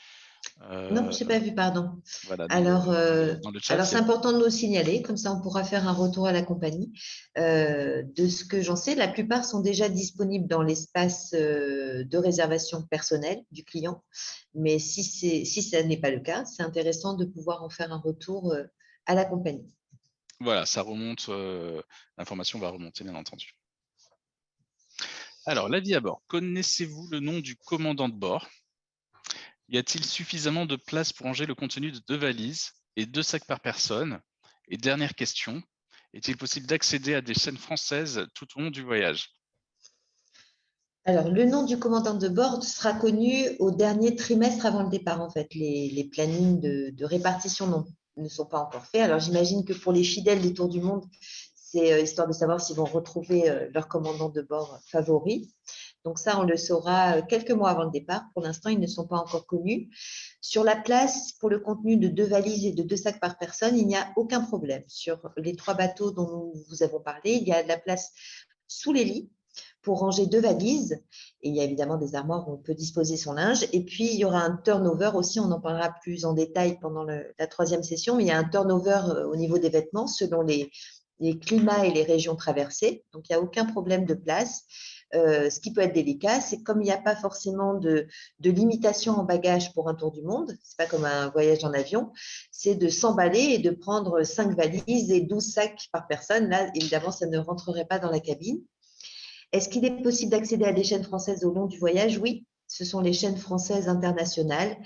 Non, je n'ai pas vu, pardon. Voilà, Alors, dans le chat, alors c'est important de nous signaler, comme ça on pourra faire un retour à la compagnie. De ce que j'en sais, la plupart sont déjà disponibles dans l'espace de réservation personnelle du client. Mais si ça n'est pas le cas, c'est intéressant de pouvoir en faire un retour à la compagnie. voilà, ça remonte, l'information va remonter, bien entendu. Alors, la vie à bord. Connaissez-vous le nom du commandant de bord? Y a-t-il suffisamment de place pour ranger le contenu de 2 valises et 2 sacs par personne? Et dernière question, est-il possible d'accéder à des chaînes françaises tout au long du voyage? Alors, le nom du commandant de bord sera connu au dernier trimestre avant le départ, en fait. Les plannings de répartition ne sont pas encore faits. Alors, j'imagine que pour les fidèles des Tours du Monde, c'est histoire de savoir s'ils vont retrouver leur commandant de bord favori. Donc ça, on le saura quelques mois avant le départ. Pour l'instant, ils ne sont pas encore connus. Sur la place, pour le contenu de 2 valises et de 2 sacs par personne, il n'y a aucun problème. Sur les 3 bateaux dont nous vous avons parlé, il y a de la place sous les lits pour ranger 2 valises. Et il y a évidemment des armoires où on peut disposer son linge. Et puis, il y aura un turnover aussi. On en parlera plus en détail pendant la 3e session. Mais il y a un turnover au niveau des vêtements selon les climats et les régions traversées. Donc, il n'y a aucun problème de place. Ce qui peut être délicat, c'est comme il n'y a pas forcément de limitation en bagages pour un tour du monde, c'est pas comme un voyage en avion, c'est de s'emballer et de prendre 5 valises et 12 sacs par personne. Là, évidemment, ça ne rentrerait pas dans la cabine. Est-ce qu'il est possible d'accéder à des chaînes françaises au long du voyage? Oui, ce sont les chaînes françaises internationales.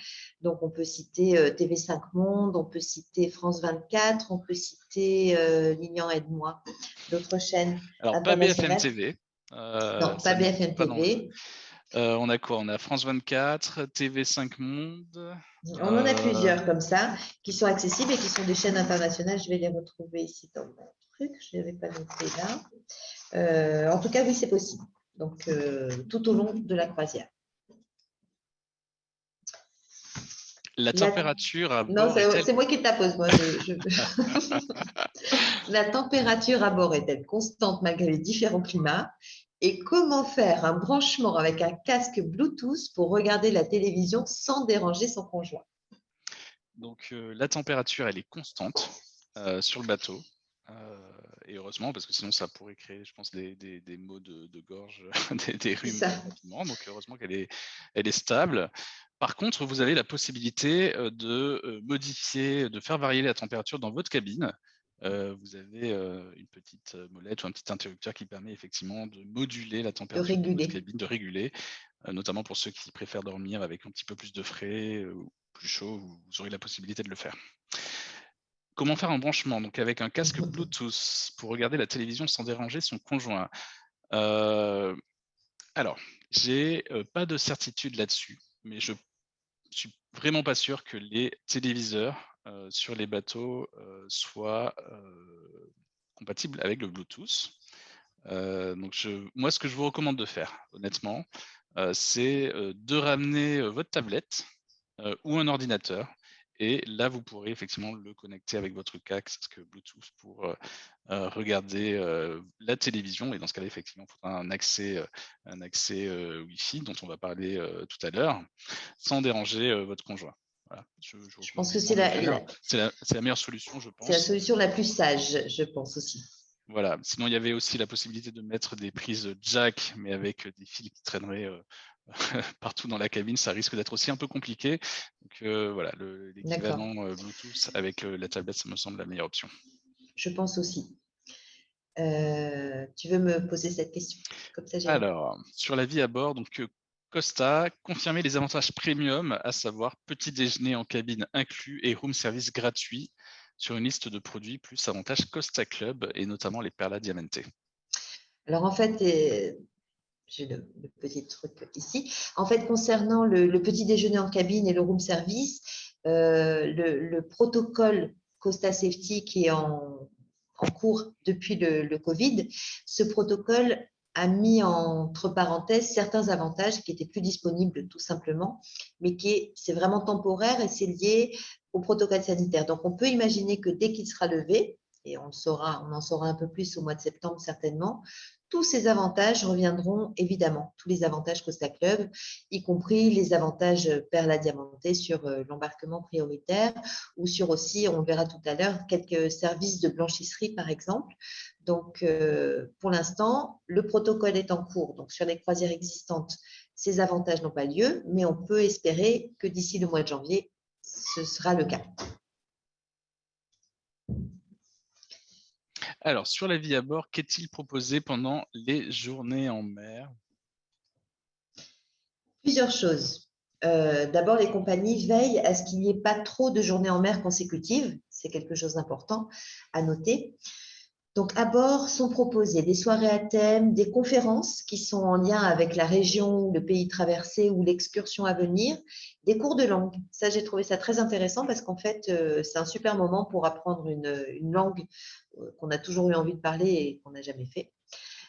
Donc, on peut citer TV5 Monde, on peut citer France 24, on peut citer Lilian Aide-moi, d'autres chaînes Alors, pas BFM internationales. TV. Non, pas Ça n'existe BFM pas dans le. TV. On a quoi? On a France 24, TV5 Monde. On en a plusieurs comme ça qui sont accessibles et qui sont des chaînes internationales. Je vais les retrouver ici dans mon truc. Je ne l'avais pas noté là. En tout cas, oui, c'est possible. Donc, tout au long de la croisière. La température à Non, bord est-elle. c'est moi qui te la pose. Moi, La température à bord est-elle constante malgré les différents climats? Et comment faire un branchement avec un casque Bluetooth pour regarder la télévision sans déranger son conjoint? Donc, la température, elle est constante sur le bateau. Et heureusement, parce que sinon, ça pourrait créer, je pense, des maux de gorge, des rhumes rapidement. Donc, heureusement qu'elle est stable. Par contre, vous avez la possibilité de modifier, de faire varier la température dans votre cabine. Vous avez une petite molette ou un petit interrupteur qui permet effectivement de moduler la température de votre cabine, de réguler, notamment pour ceux qui préfèrent dormir avec un petit peu plus de frais ou plus chaud, vous aurez la possibilité de le faire. Comment faire un branchement? Donc avec un casque Bluetooth pour regarder la télévision sans déranger son conjoint. Alors, j'ai pas de certitude là-dessus, mais je suis vraiment pas sûr que les téléviseurs sur les bateaux soient compatibles avec le Bluetooth. Donc moi, ce que je vous recommande de faire, honnêtement, c'est de ramener votre tablette ou un ordinateur. Et là, vous pourrez effectivement le connecter avec votre casque Bluetooth pour regarder la télévision. Et dans ce cas-là, effectivement, il faudra un accès Wi-Fi dont on va parler tout à l'heure, sans déranger votre conjoint. Voilà. Je pense que c'est la meilleure solution, je pense. C'est la solution la plus sage, je pense aussi. Voilà. Sinon, il y avait aussi la possibilité de mettre des prises jack, mais avec des fils qui traîneraient partout dans la cabine. Ça risque d'être aussi un peu compliqué. Donc voilà, l'équivalent Bluetooth avec la tablette, ça me semble la meilleure option. Je pense aussi. Tu veux me poser cette question? Comme ça, alors, sur la vie à bord, donc Costa, confirmer les avantages premium, à savoir petit déjeuner en cabine inclus et room service gratuit sur une liste de produits plus avantages Costa Club et notamment les Perla Diamante. Alors en fait, j'ai le petit truc ici. En fait, concernant le petit déjeuner en cabine et le room service, le protocole Costa Safety qui est en cours depuis le Covid, ce protocole a mis entre parenthèses certains avantages qui étaient plus disponibles tout simplement, mais c'est vraiment temporaire et c'est lié au protocole sanitaire. Donc, on peut imaginer que dès qu'il sera levé, et on en saura un peu plus au mois de septembre certainement, tous ces avantages reviendront évidemment, tous les avantages Costa Club, y compris les avantages Perla Diamante sur l'embarquement prioritaire ou sur aussi, on verra tout à l'heure, quelques services de blanchisserie par exemple. Donc, pour l'instant, le protocole est en cours. Donc, sur les croisières existantes, ces avantages n'ont pas lieu, mais on peut espérer que d'ici le mois de janvier, ce sera le cas. Alors, sur la vie à bord, qu'est-il proposé pendant les journées en mer? Plusieurs choses. D'abord, les compagnies veillent à ce qu'il n'y ait pas trop de journées en mer consécutives. C'est quelque chose d'important à noter. Donc, à bord sont proposées des soirées à thème, des conférences qui sont en lien avec la région, le pays traversé ou l'excursion à venir, des cours de langue. Ça, j'ai trouvé ça très intéressant parce qu'en fait, c'est un super moment pour apprendre une langue qu'on a toujours eu envie de parler et qu'on n'a jamais fait.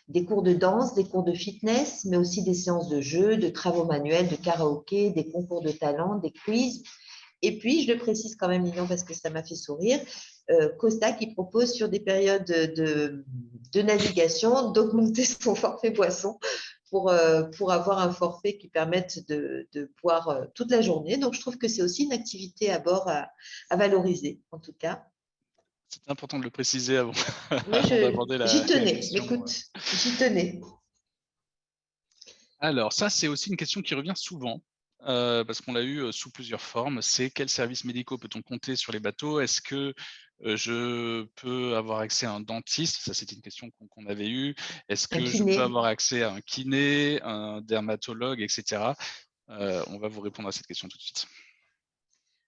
Des cours de danse, des cours de fitness, mais aussi des séances de jeux, de travaux manuels, de karaoké, des concours de talent, des quiz. Et puis, je le précise quand même, Lilian, parce que ça m'a fait sourire, Costa qui propose sur des périodes de navigation d'augmenter son forfait boisson pour avoir un forfait qui permette de boire toute la journée. Donc, je trouve que c'est aussi une activité à bord à valoriser, en tout cas. C'est important de le préciser avant, Mais avant d'aborder j'y la tenais, question. écoute, j'y tenais. Alors, ça, c'est aussi une question qui revient souvent, parce qu'on l'a eu sous plusieurs formes. C'est quels services médicaux peut-on compter sur les bateaux? Est-ce que je peux avoir accès à un dentiste? Ça, c'était une question qu'on avait eue. Est-ce Un que je peux kiné. avoir accès à un kiné, un dermatologue, etc. On va vous répondre à cette question tout de suite.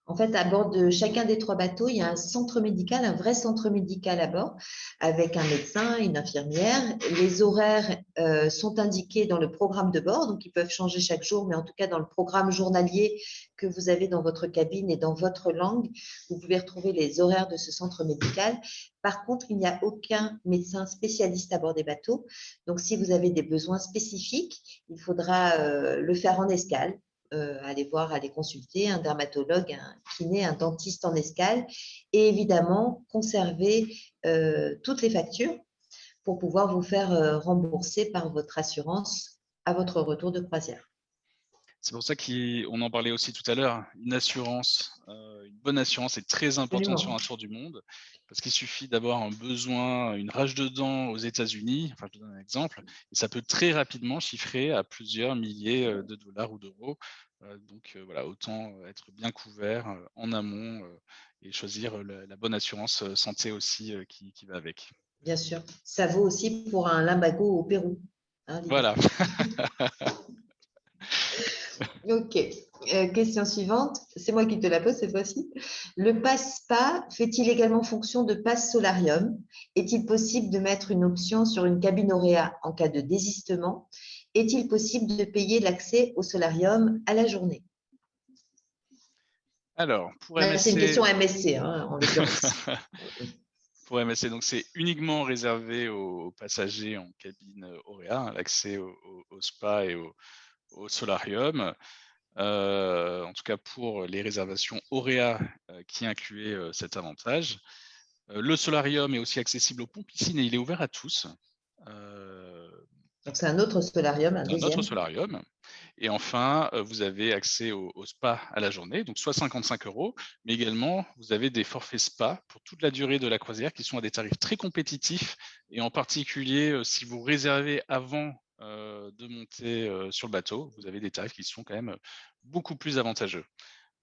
En fait, à bord de chacun des 3 bateaux, il y a un centre médical, un vrai centre médical à bord, avec un médecin, une infirmière. Les horaires sont indiqués dans le programme de bord, donc ils peuvent changer chaque jour, mais en tout cas dans le programme journalier que vous avez dans votre cabine et dans votre langue, vous pouvez retrouver les horaires de ce centre médical. Par contre, il n'y a aucun médecin spécialiste à bord des bateaux. Donc, si vous avez des besoins spécifiques, il faudra le faire en escale. Aller consulter un dermatologue, un kiné, un dentiste en escale et évidemment conserver toutes les factures pour pouvoir vous faire rembourser par votre assurance à votre retour de croisière. C'est pour ça qu'on en parlait aussi tout à l'heure, une assurance, une bonne assurance est très importante sur Absolument. un tour du monde, parce qu'il suffit d'avoir un besoin, une rage de dents aux États-Unis, enfin je te donne un exemple, et ça peut très rapidement chiffrer à plusieurs milliers de dollars ou d'euros. Donc voilà, autant être bien couvert en amont et choisir la bonne assurance santé aussi qui va avec. Bien sûr. Ça vaut aussi pour un lumbago au Pérou. Hein, Voilà. Ok. Question suivante. C'est moi qui te la pose cette fois-ci. Le pass spa fait-il également fonction de pass solarium? Est-il possible de mettre une option sur une cabine Auréa en cas de désistement? Est-il possible de payer l'accès au solarium à la journée? Alors, pour Là, c'est une MSC, question MSC, hein, en l'occurrence. pour MSC, donc c'est uniquement réservé aux passagers en cabine Auréa, hein, l'accès au spa et au solarium. En tout cas pour les réservations Auréa qui incluaient cet avantage. Le solarium est aussi accessible au pont piscine et il est ouvert à tous. Donc, c'est un autre solarium, un C'est un autre deuxième. solarium. Et enfin, vous avez accès au spa à la journée, donc soit 55 €, mais également, vous avez des forfaits spa pour toute la durée de la croisière qui sont à des tarifs très compétitifs. Et en particulier, si vous réservez avant de monter sur le bateau, vous avez des tarifs qui sont quand même beaucoup plus avantageux.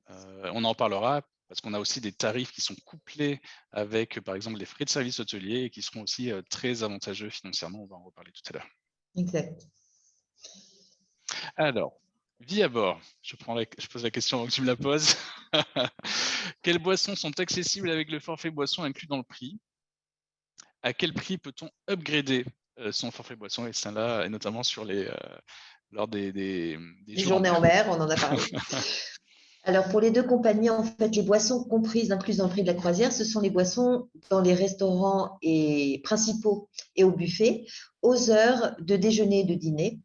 On en parlera parce qu'on a aussi des tarifs qui sont couplés avec, par exemple, les frais de service hôtelier et qui seront aussi très avantageux financièrement. On va en reparler tout à l'heure. Exact. Alors, vie à bord. Je pose la question avant que tu me la poses. Quelles boissons sont accessibles avec le forfait boisson inclus dans le prix? À quel prix peut-on upgrader son forfait boisson? Et celle-là, et notamment lors des Les jours en journées en mer. mer, on en a parlé. Alors, pour les 2 compagnies, en fait, les boissons incluses dans le prix de la croisière, ce sont les boissons dans les restaurants principaux et au buffet, aux heures de déjeuner et de dîner,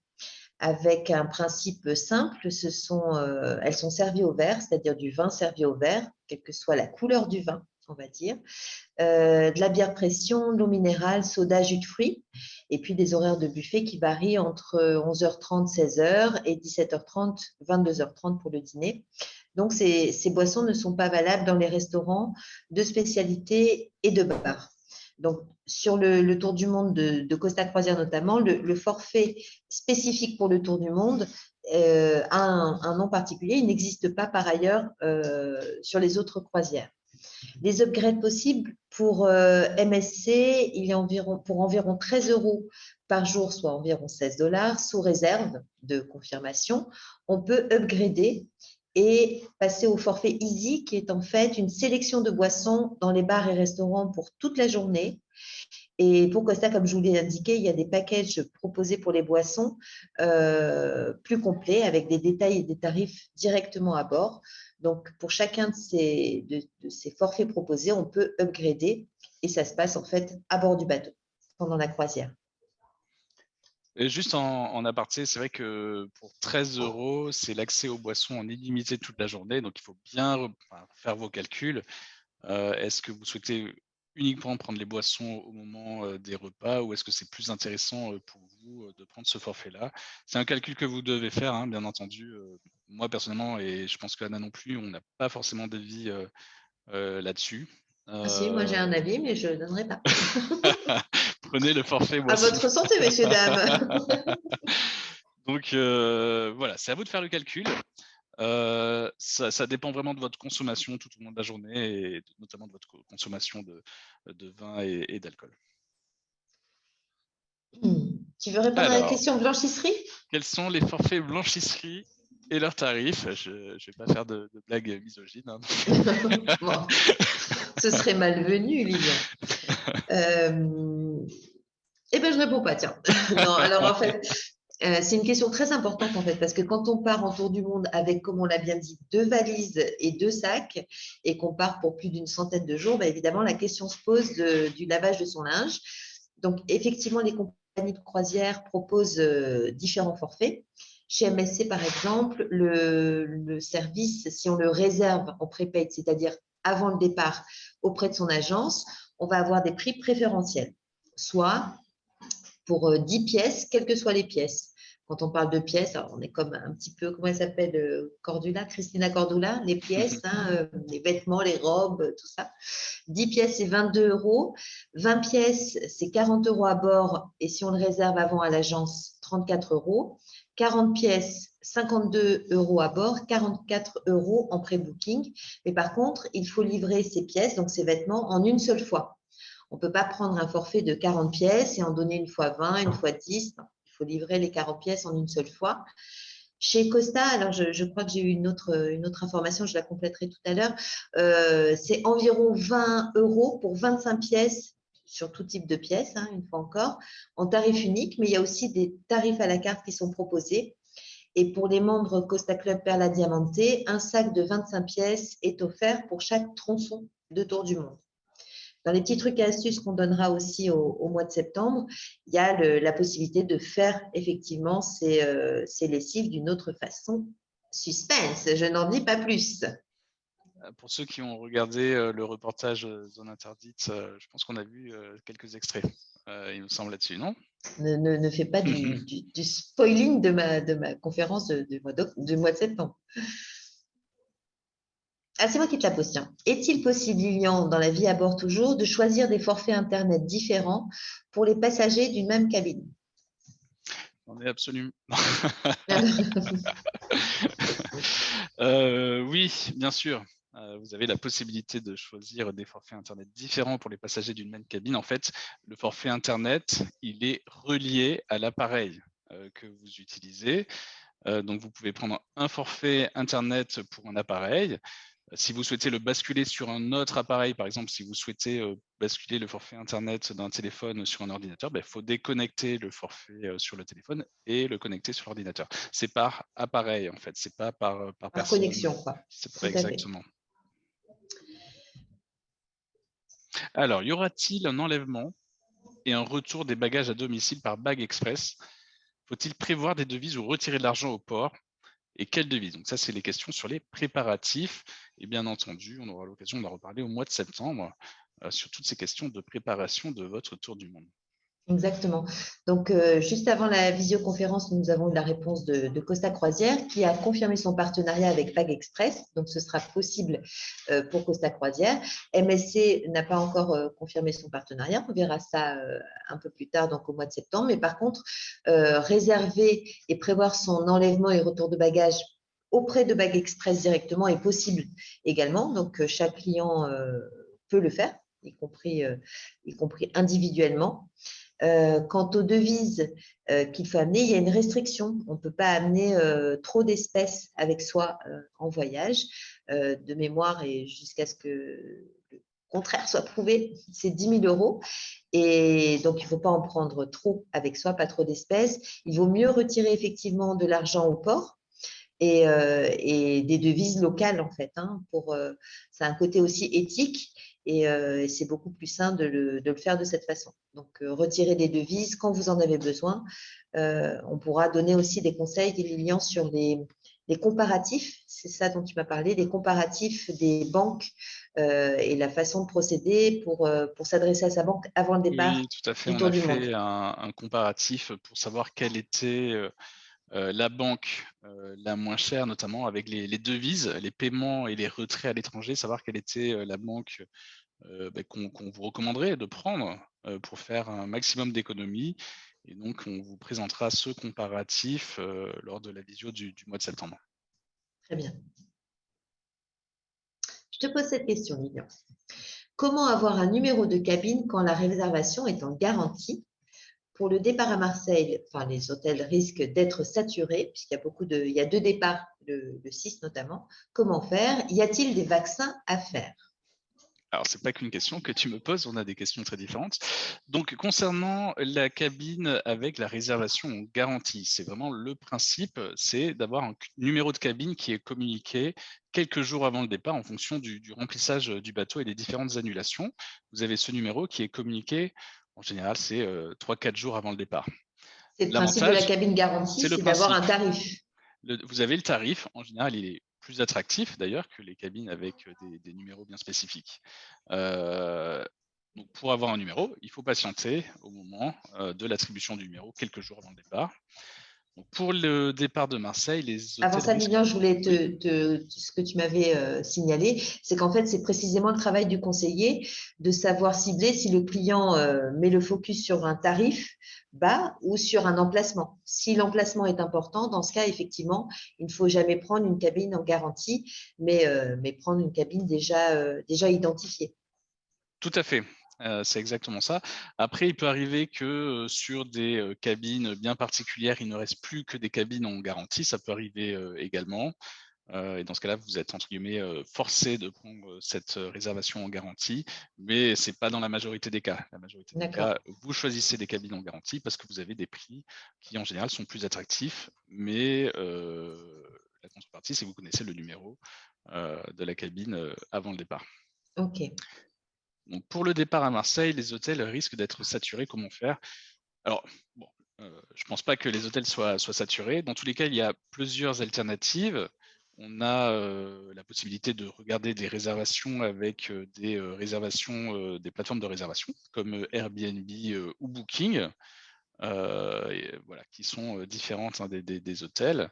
avec un principe simple, elles sont servies au verre, c'est-à-dire du vin servi au verre, quelle que soit la couleur du vin, on va dire. De la bière pression, de l'eau minérale, soda, jus de fruits, et puis des horaires de buffet qui varient entre 11h30, 16h et 17h30, 22h30 pour le dîner. Donc, ces boissons ne sont pas valables dans les restaurants de spécialité et de bar. Donc, sur le Tour du Monde de Costa Croisière notamment, le forfait spécifique pour le Tour du Monde a un nom particulier. Il n'existe pas par ailleurs sur les autres croisières. Les upgrades possibles pour MSC, il y a pour environ 13 € par jour, soit environ 16 $, sous réserve de confirmation. On peut upgrader et passer au forfait Easy, qui est en fait une sélection de boissons dans les bars et restaurants pour toute la journée. Et pour Costa, comme je vous l'ai indiqué, il y a des packages proposés pour les boissons plus complets, avec des détails et des tarifs directement à bord. Donc, pour chacun de ces forfaits proposés, on peut upgrader et ça se passe en fait à bord du bateau pendant la croisière. Et juste en aparté, c'est vrai que pour 13 €, c'est l'accès aux boissons en illimité toute la journée. Donc, il faut bien faire vos calculs. Est-ce que vous souhaitez uniquement prendre les boissons au moment des repas ou est-ce que c'est plus intéressant pour vous de prendre ce forfait-là? C'est un calcul que vous devez faire, hein, bien entendu. Moi, personnellement, et je pense qu'Anna non plus, on n'a pas forcément d'avis là-dessus. Ah si, moi j'ai un avis, mais je ne le donnerai pas. Prenez le forfait À boisson. votre santé, messieurs, dames. Donc voilà, c'est à vous de faire le calcul. Ça dépend vraiment de votre consommation tout au long de la journée et notamment de votre consommation de vin et d'alcool. Tu veux répondre à la question blanchisserie? Quels sont les forfaits blanchisserie et leurs tarifs? Je ne vais pas faire de blagues misogynes. Hein. Bon, ce serait malvenu, Lilian. Eh bien, je ne réponds pas, tiens. Non, alors en fait, c'est une question très importante en fait, parce que quand on part en tour du monde avec, comme on l'a bien dit, 2 valises et 2 sacs, et qu'on part pour plus d'une centaine de jours, évidemment, la question se pose du lavage de son linge. Donc, effectivement, les compagnies de croisière proposent différents forfaits. Chez MSC, par exemple, le service, si on le réserve en prépaid, c'est-à-dire avant le départ auprès de son agence, on va avoir des prix préférentiels, soit pour 10 pièces, quelles que soient les pièces. Quand on parle de pièces, alors on est comme un petit peu, comment elle s'appelle, Cordula, Christina Cordula, les pièces, hein, les vêtements, les robes, tout ça. 10 pièces, c'est 22 €. 20 pièces, c'est 40 € à bord. Et si on le réserve avant à l'agence, 34 €. 40 pièces, 52 € à bord, 44 € en pré-booking. Mais par contre, il faut livrer ces pièces, donc ces vêtements, en une seule fois. On ne peut pas prendre un forfait de 40 pièces et en donner une fois 20, une fois 10. Non, il faut livrer les 40 pièces en une seule fois. Chez Costa, alors je crois que j'ai eu une autre information, je la compléterai tout à l'heure, c'est environ 20 € pour 25 pièces sur tout type de pièces, hein, une fois encore, en tarif unique, mais il y a aussi des tarifs à la carte qui sont proposés. Et pour les membres Costa Club Perla Diamante, un sac de 25 pièces est offert pour chaque tronçon de Tour du Monde. Dans les petits trucs et astuces qu'on donnera aussi au mois de septembre, il y a la possibilité de faire effectivement ces lessives d'une autre façon. Suspense, je n'en dis pas plus. Pour ceux qui ont regardé le reportage Zone Interdite, je pense qu'on a vu quelques extraits, il me semble, là-dessus, non? Ne fais pas du spoiling de ma conférence de mois de septembre. Ah, c'est moi qui te la pose, tiens. Est-il possible, Lilian, dans la vie à bord toujours, de choisir des forfaits Internet différents pour les passagers d'une même cabine? On est absolument. Oui, bien sûr. Vous avez la possibilité de choisir des forfaits Internet différents pour les passagers d'une même cabine. En fait, le forfait Internet, il est relié à l'appareil que vous utilisez. Donc, vous pouvez prendre un forfait Internet pour un appareil. Si vous souhaitez le basculer sur un autre appareil, par exemple, si vous souhaitez basculer le forfait Internet d'un téléphone sur un ordinateur, il faut déconnecter le forfait sur le téléphone et le connecter sur l'ordinateur. C'est par appareil, en fait, c'est pas par personne. Connexion, quoi. C'est pas exactement. Alors, y aura-t-il un enlèvement et un retour des bagages à domicile par Bag Express? Faut-il prévoir des devises ou retirer de l'argent au port? et quelle devise? Donc ça, c'est les questions sur les préparatifs et bien entendu, on aura l'occasion d'en reparler au mois de septembre, sur toutes ces questions de préparation de votre tour du monde. Exactement. Donc, juste avant la visioconférence, nous avons eu la réponse de Costa Croisière qui a confirmé son partenariat avec Vague Express. Donc, ce sera possible pour Costa Croisière. MSC n'a pas encore confirmé son partenariat. On verra ça un peu plus tard, donc au mois de septembre. Mais par contre, réserver et prévoir son enlèvement et retour de bagages auprès de Vague Express directement est possible également. Donc, chaque client peut le faire, y compris individuellement. Quant aux devises qu'il faut amener, il y a une restriction. On ne peut pas amener trop d'espèces avec soi en voyage. De mémoire, et jusqu'à ce que le contraire soit prouvé, c'est 10 000 euros. Et donc, il ne faut pas en prendre trop avec soi, pas trop d'espèces. Il vaut mieux retirer effectivement de l'argent au port. Et des devises locales en fait. Ça a un côté aussi éthique et c'est beaucoup plus sain de le faire de cette façon. Donc retirer des devises quand vous en avez besoin. On pourra donner aussi des conseils, Lilian, sur les comparatifs, c'est ça dont tu m'as parlé, les comparatifs des banques et la façon de procéder pour s'adresser à sa banque avant le départ Oui, tout à fait. du On tour a du monde. fait un comparatif pour savoir quelle était, la banque, la moins chère, notamment avec les devises, les paiements et les retraits à l'étranger, savoir quelle était, la banque, qu'on vous recommanderait de prendre, pour faire un maximum d'économies et donc on vous présentera ce comparatif, lors de la visio du mois de septembre. Très bien. Je te pose cette question, Lilian. Comment avoir un numéro de cabine quand la réservation est en garantie? Pour le départ à Marseille, enfin, les hôtels risquent d'être saturés il y a deux départs, le 6 notamment. Comment faire? Y a-t-il des vaccins à faire? Alors, c'est pas qu'une question que tu me poses, on a des questions très différentes. Donc, concernant la cabine avec la réservation en garantie, c'est vraiment le principe, c'est d'avoir un numéro de cabine qui est communiqué quelques jours avant le départ en fonction du remplissage du bateau et des différentes annulations. Vous avez ce numéro qui est communiqué, en général, c'est 3-4 jours avant le départ. C'est le principe de la L'avantage, cabine garantie, c'est le c'est d'avoir un principe. tarif. Vous avez le tarif, en général, il est plus attractif d'ailleurs que les cabines avec des numéros bien spécifiques. Donc pour avoir un numéro, il faut patienter au moment de l'attribution du numéro, quelques jours avant le départ. Donc pour le départ de Marseille, les Avant hôtels ça, risquent. Lilian, je voulais Oui, ce que tu m'avais signalé, c'est qu'en fait, c'est précisément le travail du conseiller de savoir cibler si le client met le focus sur un tarif bas ou sur un emplacement. Si l'emplacement est important, dans ce cas, effectivement, il ne faut jamais prendre une cabine en garantie, mais prendre une cabine déjà identifiée. tout à fait. C'est exactement ça. Après, il peut arriver que sur des cabines bien particulières, il ne reste plus que des cabines en garantie. Ça peut arriver également. Et dans ce cas-là, vous êtes entre guillemets forcé de prendre cette réservation en garantie, mais c'est pas dans la majorité des cas. La majorité des D'accord. cas, vous choisissez des cabines en garantie parce que vous avez des prix qui en général sont plus attractifs, mais la contrepartie, c'est que vous connaissez le numéro de la cabine avant le départ. OK. Donc pour le départ à Marseille, les hôtels risquent d'être saturés. Comment faire? Alors, bon, je pense pas que les hôtels soient saturés. Dans tous les cas, il y a plusieurs alternatives. On a, la possibilité de regarder des réservations avec, des, réservations, des plateformes de réservation comme, Airbnb, ou Booking, et voilà, qui sont, différentes, hein, des hôtels.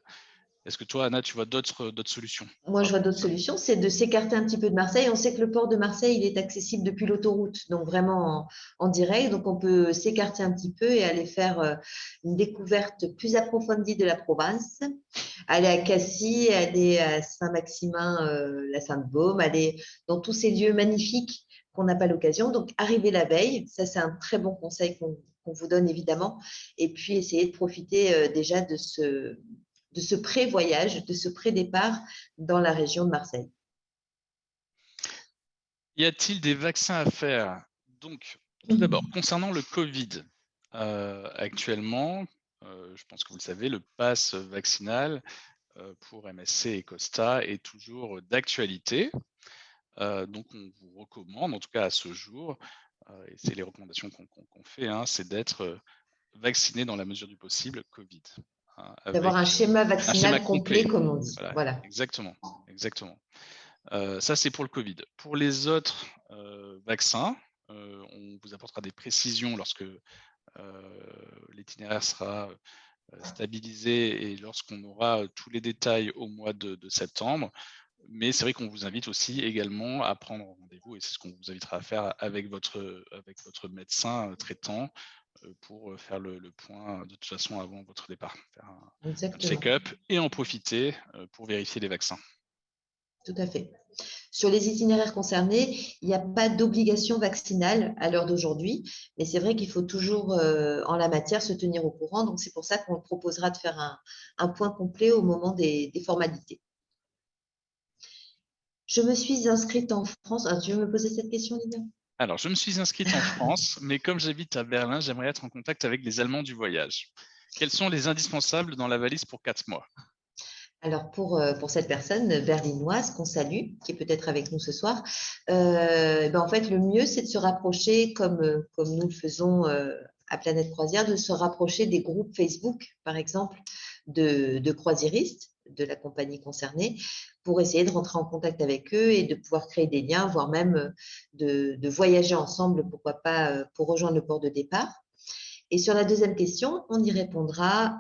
Est-ce que toi, Anna, tu vois d'autres solutions Moi, par je vois rapport à d'autres ça? solutions, c'est de s'écarter un petit peu de Marseille. On sait que le port de Marseille, il est accessible depuis l'autoroute, donc vraiment en direct. Donc, on peut s'écarter un petit peu et aller faire une découverte plus approfondie de la province. Aller à Cassis, aller à Saint-Maximin, la Sainte-Baume, aller dans tous ces lieux magnifiques qu'on n'a pas l'occasion. Donc, arriver la veille, ça, c'est un très bon conseil qu'on vous donne évidemment. Et puis, essayer de profiter déjà de ce pré-voyage, de ce pré-départ dans la région de Marseille. Y a-t-il des vaccins à faire? Donc, tout d'abord, concernant le Covid, actuellement, je pense que vous le savez, le pass vaccinal, pour MSC et Costa est toujours d'actualité. Donc on vous recommande, en tout cas à ce jour, et c'est les recommandations qu'on fait, hein, c'est d'être, vacciné dans la mesure du possible Covid. D'avoir un schéma vaccinal complet, comme on dit. Voilà. Exactement. Ça, c'est pour le Covid. Pour les autres vaccins, on vous apportera des précisions lorsque l'itinéraire sera stabilisé et lorsqu'on aura tous les détails au mois de septembre. Mais c'est vrai qu'on vous invite aussi également à prendre rendez-vous, et c'est ce qu'on vous invitera à faire avec votre médecin traitant pour faire le point de toute façon avant votre départ. Faire un check-up et en profiter pour vérifier les vaccins. Tout à fait. Sur les itinéraires concernés, il n'y a pas d'obligation vaccinale à l'heure d'aujourd'hui, mais c'est vrai qu'il faut toujours, en la matière, se tenir au courant. Donc, c'est pour ça qu'on proposera de faire un point complet au moment des formalités. Je me suis inscrite en France. Alors, tu veux me poser cette question, Lina? Alors, je me suis inscrite en France, mais comme j'habite à Berlin, j'aimerais être en contact avec les Allemands du voyage. Quels sont les indispensables dans la valise pour 4 mois? Alors, pour cette personne berlinoise qu'on salue, qui est peut-être avec nous ce soir, en fait, le mieux, c'est de se rapprocher, comme nous le faisons à Planète Croisière, de se rapprocher des groupes Facebook, par exemple, de croisiéristes de la compagnie concernée, pour essayer de rentrer en contact avec eux et de pouvoir créer des liens, voire même de voyager ensemble, pourquoi pas, pour rejoindre le port de départ. Et sur la deuxième question, on y répondra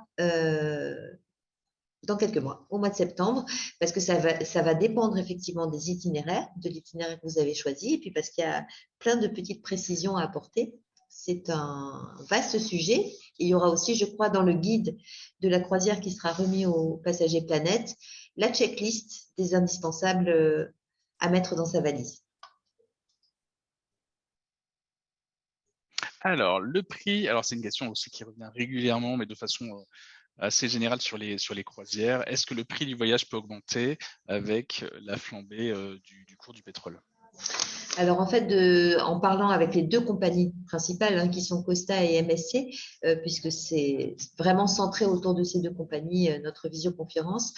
dans quelques mois, au mois de septembre, parce que ça va dépendre effectivement des itinéraires, de l'itinéraire que vous avez choisi, et puis parce qu'il y a plein de petites précisions à apporter. C'est un vaste sujet. Et il y aura aussi, je crois, dans le guide de la croisière qui sera remis aux passagers Planète, la checklist des indispensables à mettre dans sa valise. Alors, le prix, alors c'est une question aussi qui revient régulièrement, mais de façon assez générale sur les croisières. Est-ce que le prix du voyage peut augmenter avec la flambée du cours du pétrole? Alors, en fait, en parlant avec les deux compagnies principales, qui sont Costa et MSC, puisque c'est vraiment centré autour de ces deux compagnies, notre visioconférence,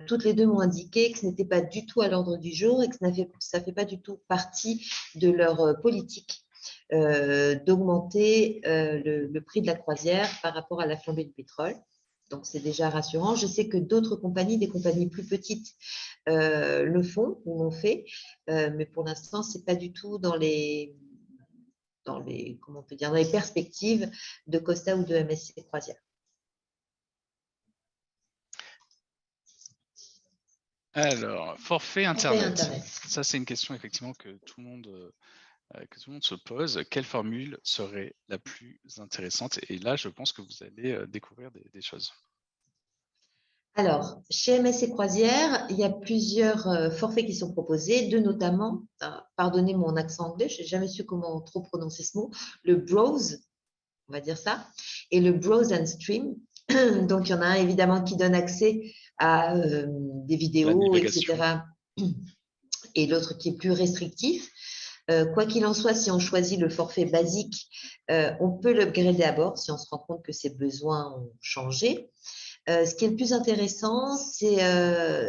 toutes les deux m'ont indiqué que ce n'était pas du tout à l'ordre du jour et que ça fait pas du tout partie de leur politique d'augmenter le prix de la croisière par rapport à la flambée du pétrole. Donc, c'est déjà rassurant. Je sais que d'autres compagnies, des compagnies plus petites, le font ou l'ont fait, mais pour l'instant, c'est pas du tout dans les comment on peut dire, dans les perspectives de Costa ou de MSC Croisière. Alors, forfait Internet. Ça, c'est une question effectivement que tout le monde se pose. Quelle formule serait la plus intéressante? Et là, je pense que vous allez découvrir des choses. Alors, chez MSC Croisière, il y a plusieurs forfaits qui sont proposés, deux notamment, pardonnez mon accent anglais, je n'ai jamais su comment trop prononcer ce mot, le Browse, on va dire ça, et le Browse and Stream. Donc, il y en a un évidemment qui donne accès à des vidéos, etc. Et l'autre qui est plus restrictif. Quoi qu'il en soit, si on choisit le forfait basique, on peut l'upgrader à bord si on se rend compte que ses besoins ont changé. Ce qui est le plus intéressant, c'est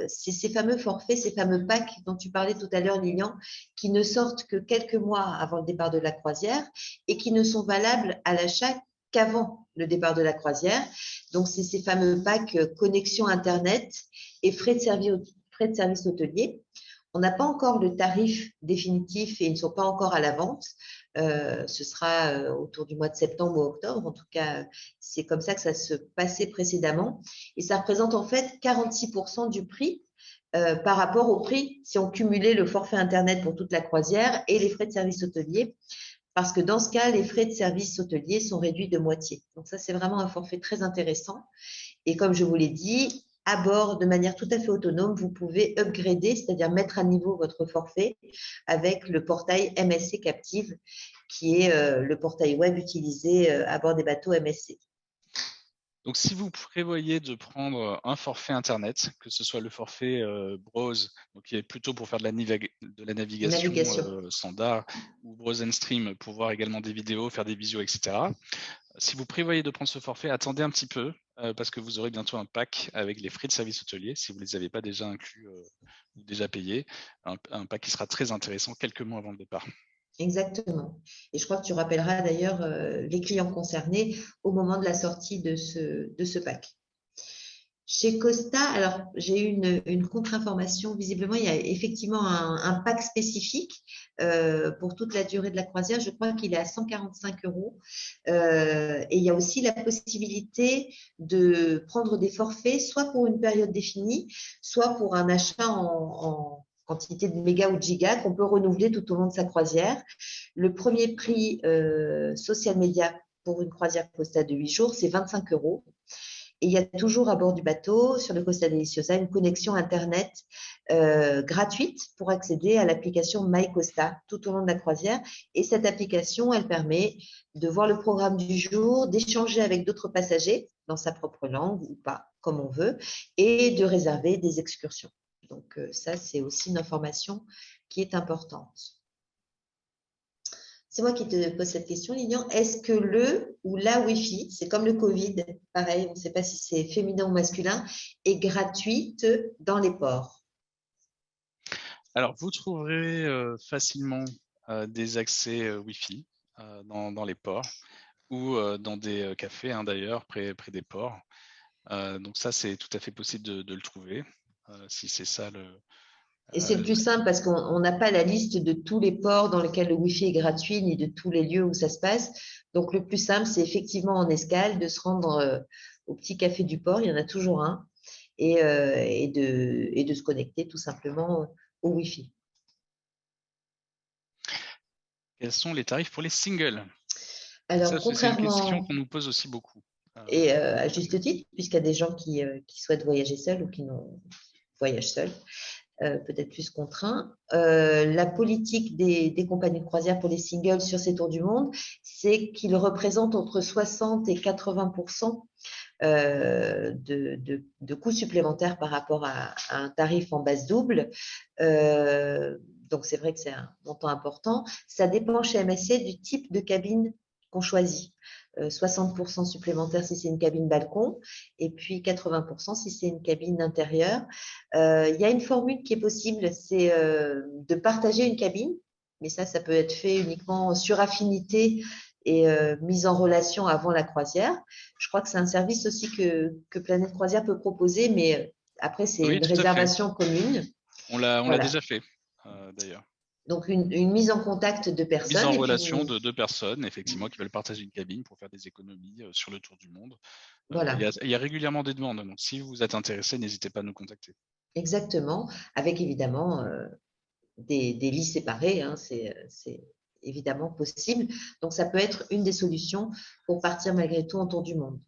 ces fameux forfaits, ces fameux packs dont tu parlais tout à l'heure, Lilian, qui ne sortent que quelques mois avant le départ de la croisière et qui ne sont valables à l'achat qu'avant le départ de la croisière. Donc, c'est ces fameux packs connexion Internet et frais de service hôtelier. On n'a pas encore le tarif définitif et ils ne sont pas encore à la vente. Ce sera autour du mois de septembre ou octobre. En tout cas, c'est comme ça que ça se passait précédemment. Et ça représente en fait 46% du prix par rapport au prix si on cumulait le forfait Internet pour toute la croisière et les frais de service hôtelier. Parce que dans ce cas, les frais de service hôtelier sont réduits de moitié. Donc ça, c'est vraiment un forfait très intéressant. Et comme je vous l'ai dit, à bord, de manière tout à fait autonome, vous pouvez upgrader, c'est-à-dire mettre à niveau votre forfait avec le portail MSC Captive, qui est le portail web utilisé à bord des bateaux MSC. Donc, si vous prévoyez de prendre un forfait Internet, que ce soit le forfait Browse, donc qui est plutôt pour faire de la navigation standard, ou Browse and Stream pour voir également des vidéos, faire des visios, etc. Si vous prévoyez de prendre ce forfait, attendez un petit peu parce que vous aurez bientôt un pack avec les frais de service hôtelier, si vous ne les avez pas déjà inclus ou déjà payés, un pack qui sera très intéressant quelques mois avant le départ. Exactement. Et je crois que tu rappelleras d'ailleurs les clients concernés au moment de la sortie de ce pack. Chez Costa, alors j'ai eu une contre-information. Visiblement, il y a effectivement un pack spécifique pour toute la durée de la croisière. Je crois qu'il est à 145 euros. Et il y a aussi la possibilité de prendre des forfaits, soit pour une période définie, soit pour un achat en quantité de mégas ou de gigas qu'on peut renouveler tout au long de sa croisière. Le premier prix social média pour une croisière Costa de 8 jours, c'est 25 euros. Et il y a toujours à bord du bateau, sur le Costa Deliciosa, une connexion Internet gratuite pour accéder à l'application MyCosta tout au long de la croisière. Et cette application, elle permet de voir le programme du jour, d'échanger avec d'autres passagers dans sa propre langue ou pas, comme on veut, et de réserver des excursions. Donc ça, c'est aussi une information qui est importante. C'est moi qui te pose cette question, Lilian. Est-ce que le ou la Wi-Fi, c'est comme le Covid, pareil, on ne sait pas si c'est féminin ou masculin, est gratuite dans les ports? Alors, vous trouverez facilement des accès Wi-Fi dans les ports ou dans des cafés, hein, d'ailleurs, près des ports. Donc ça, c'est tout à fait possible de le trouver, si c'est ça le… Et c'est le plus simple parce qu'on n'a pas la liste de tous les ports dans lesquels le Wi-Fi est gratuit, ni de tous les lieux où ça se passe. Donc, le plus simple, c'est effectivement en escale de se rendre au petit café du port, il y en a toujours un, et de se connecter tout simplement au Wi-Fi. Quels sont les tarifs pour les singles? Alors, Ça, c'est une question contrairement, qu'on nous pose aussi beaucoup. et à juste titre, puisqu'il y a des gens qui souhaitent voyager seuls ou qui voyagent seuls, peut-être plus contraints. La politique des compagnies de croisière pour les singles sur ces tours du monde, c'est qu'ils représentent entre 60 et 80% de coûts supplémentaires par rapport à un tarif en base double. Donc, c'est vrai que c'est un montant important. Ça dépend chez MSC du type de cabine qu'on choisit. 60% supplémentaires si c'est une cabine balcon et puis 80% si c'est une cabine intérieure. Il y a une formule qui est possible, c'est de partager une cabine, mais ça peut être fait uniquement sur affinité et mise en relation avant la croisière. Je crois que c'est un service aussi que Planète Croisière peut proposer, mais après, c'est Oui, une tout à fait. réservation commune. On l'a Voilà. déjà fait, d'ailleurs. Donc, une mise en contact de personnes. Mise en et relation puis, de deux personnes, effectivement, qui veulent partager une cabine pour faire des économies sur le tour du monde. voilà. Il y a régulièrement des demandes, donc si vous êtes intéressé, n'hésitez pas à nous contacter. Exactement, avec évidemment des lits séparés, hein, c'est évidemment possible. Donc, ça peut être une des solutions pour partir malgré tout en tour du monde.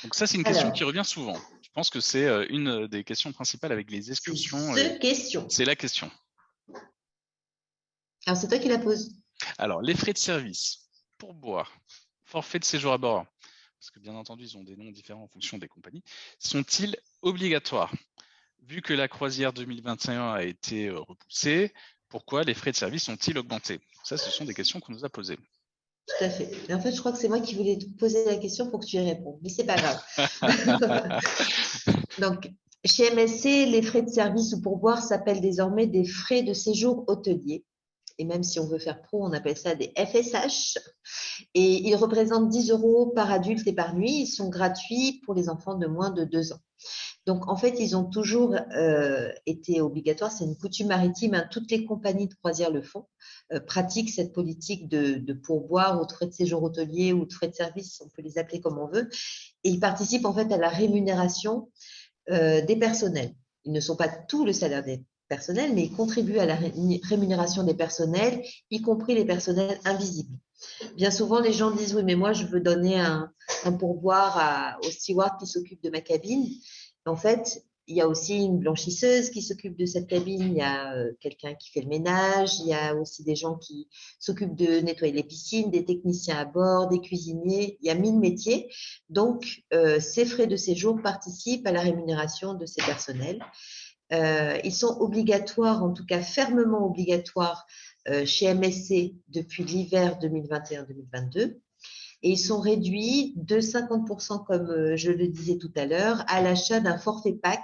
Donc ça, c'est une question qui revient souvent. Je pense que c'est une des questions principales avec les excursions. C'est la question. Alors, c'est toi qui la poses. Alors, les frais de service, pourboire, forfait de séjour à bord, parce que bien entendu, ils ont des noms différents en fonction des compagnies, sont-ils obligatoires? Vu que la croisière 2021 a été repoussée, pourquoi les frais de service ont-ils augmenté? Ça, ce sont des questions qu'on nous a posées. Tout à fait. Mais en fait, je crois que c'est moi qui voulais te poser la question pour que tu y répondes, mais c'est pas grave. Donc, chez MSC, les frais de service ou pourboire s'appellent désormais des frais de séjour hôtelier. Et même si on veut faire pro, on appelle ça des FSH. Et ils représentent 10 euros par adulte et par nuit. Ils sont gratuits pour les enfants de moins de 2 ans. Donc, en fait, ils ont toujours été obligatoires. C'est une coutume maritime, hein. Toutes les compagnies de croisière le font, pratiquent cette politique de pourboire ou de frais de séjour hôtelier ou de frais de service, on peut les appeler comme on veut. Et ils participent en fait à la rémunération des personnels. Ils ne sont pas tout le salaire des personnels, mais ils contribuent à la rémunération des personnels, y compris les personnels invisibles. Bien souvent, les gens disent « Oui, mais moi, je veux donner un pourboire au steward qui s'occupe de ma cabine. » En fait, il y a aussi une blanchisseuse qui s'occupe de cette cabine, il y a quelqu'un qui fait le ménage, il y a aussi des gens qui s'occupent de nettoyer les piscines, des techniciens à bord, des cuisiniers, il y a 1000 métiers. Donc, ces frais de séjour participent à la rémunération de ces personnels. Ils sont obligatoires, en tout cas fermement obligatoires, chez MSC depuis l'hiver 2021-2022. Et ils sont réduits de 50%, comme je le disais tout à l'heure, à l'achat d'un forfait pack,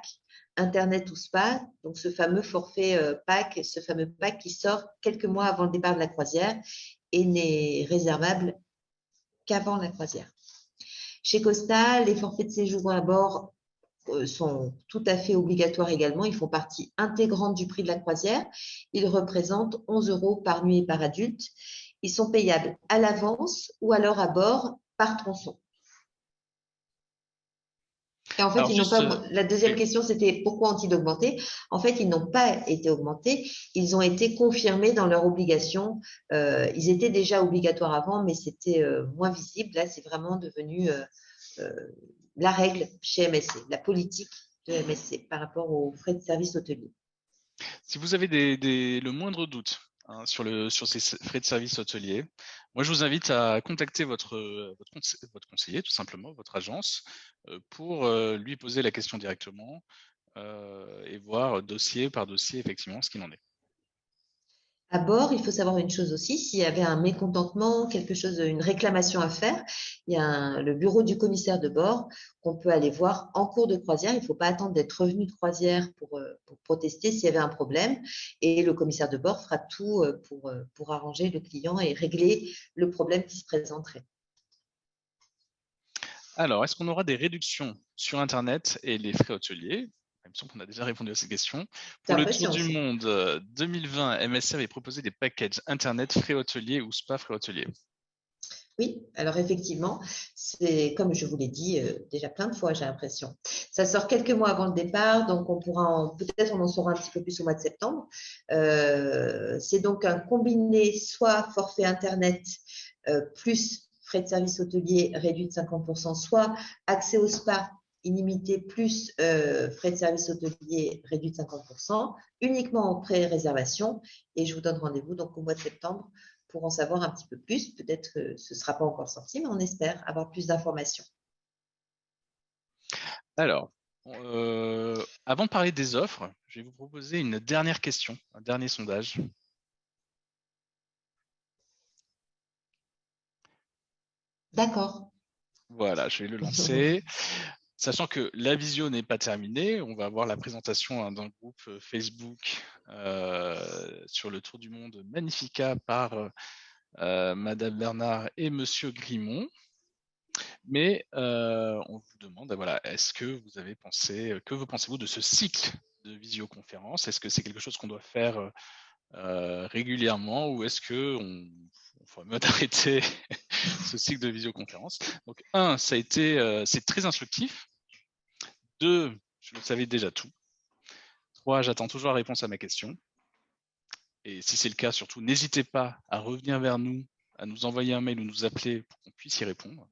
Internet ou Spa, donc ce fameux forfait pack, ce fameux pack qui sort quelques mois avant le départ de la croisière et n'est réservable qu'avant la croisière. Chez Costa, les forfaits de séjour à bord sont tout à fait obligatoires également. Ils font partie intégrante du prix de la croisière. Ils représentent 11 € par nuit et par adulte. Ils sont payables à l'avance ou alors à bord par tronçon. Et en fait, Alors ils n'ont juste, pas. La deuxième oui. question, c'était pourquoi ont-ils augmenté? En fait, ils n'ont pas été augmentés. Ils ont été confirmés dans leur obligation. Ils étaient déjà obligatoires avant, mais c'était moins visible. Là, c'est vraiment devenu la règle chez MSC, la politique de MSC par rapport aux frais de service hôtelier. Si vous avez le moindre doute sur ces frais de service hôtelier, moi je vous invite à contacter votre conseiller, tout simplement, votre agence, pour lui poser la question directement et voir dossier par dossier effectivement ce qu'il en est. À bord, il faut savoir une chose aussi, s'il y avait un mécontentement, quelque chose, une réclamation à faire, il y a le bureau du commissaire de bord qu'on peut aller voir en cours de croisière. Il ne faut pas attendre d'être revenu de croisière pour protester s'il y avait un problème. Et le commissaire de bord fera tout pour arranger le client et régler le problème qui se présenterait. Alors, est-ce qu'on aura des réductions sur Internet et les frais hôteliers? Il me semble qu'on a déjà répondu à ces questions. Pour le Tour du Monde 2020, MSC avait proposé des packages Internet, frais hôteliers ou spa frais hôteliers. Oui, alors effectivement, c'est comme je vous l'ai dit déjà plein de fois, j'ai l'impression. Ça sort quelques mois avant le départ, donc peut-être on en saura un petit peu plus au mois de septembre. C'est donc un combiné soit forfait Internet plus frais de service hôtelier réduit de 50%, soit accès au spa illimité plus frais de service hôtelier réduit de 50%, uniquement en pré-réservation. Et je vous donne rendez-vous donc au mois de septembre pour en savoir un petit peu plus. Peut-être que ce ne sera pas encore sorti, mais on espère avoir plus d'informations. Alors, avant de parler des offres, je vais vous proposer une dernière question, un dernier sondage. D'accord. Voilà, je vais le lancer. Sachant que la visio n'est pas terminée, on va avoir la présentation d'un groupe Facebook sur le Tour du Monde Magnifica par Madame Bernard et Monsieur Grimont. Mais on vous demande, voilà, est-ce que vous avez pensé, que vous pensez-vous de ce cycle de visioconférence? Est-ce que c'est quelque chose qu'on doit faire régulièrement ou est-ce qu'on faut mieux arrêter ce cycle de visioconférence? Donc, c'est très instructif. 2, je le savais déjà tout. 3, j'attends toujours la réponse à ma question. Et si c'est le cas, surtout, n'hésitez pas à revenir vers nous, à nous envoyer un mail ou nous appeler pour qu'on puisse y répondre.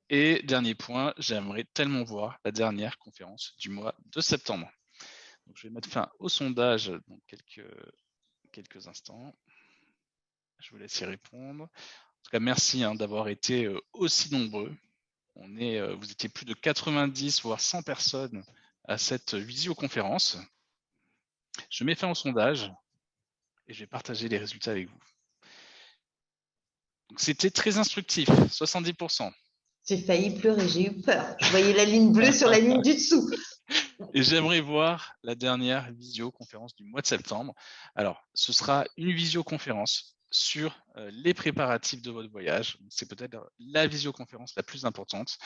Et dernier point, j'aimerais tellement voir la dernière conférence du mois de septembre. Donc, je vais mettre fin au sondage dans quelques instants. Je vous laisse y répondre. En tout cas, merci d'avoir été aussi nombreux. Vous étiez plus de 90, voire 100 personnes à cette visioconférence. Je mets fin au sondage et je vais partager les résultats avec vous. C'était très instructif, 70%. J'ai failli pleurer, j'ai eu peur. Je voyais la ligne bleue sur la ligne du dessous. Et j'aimerais voir la dernière visioconférence du mois de septembre. Alors, ce sera une visioconférence sur les préparatifs de votre voyage. C'est peut-être la visioconférence la plus importante.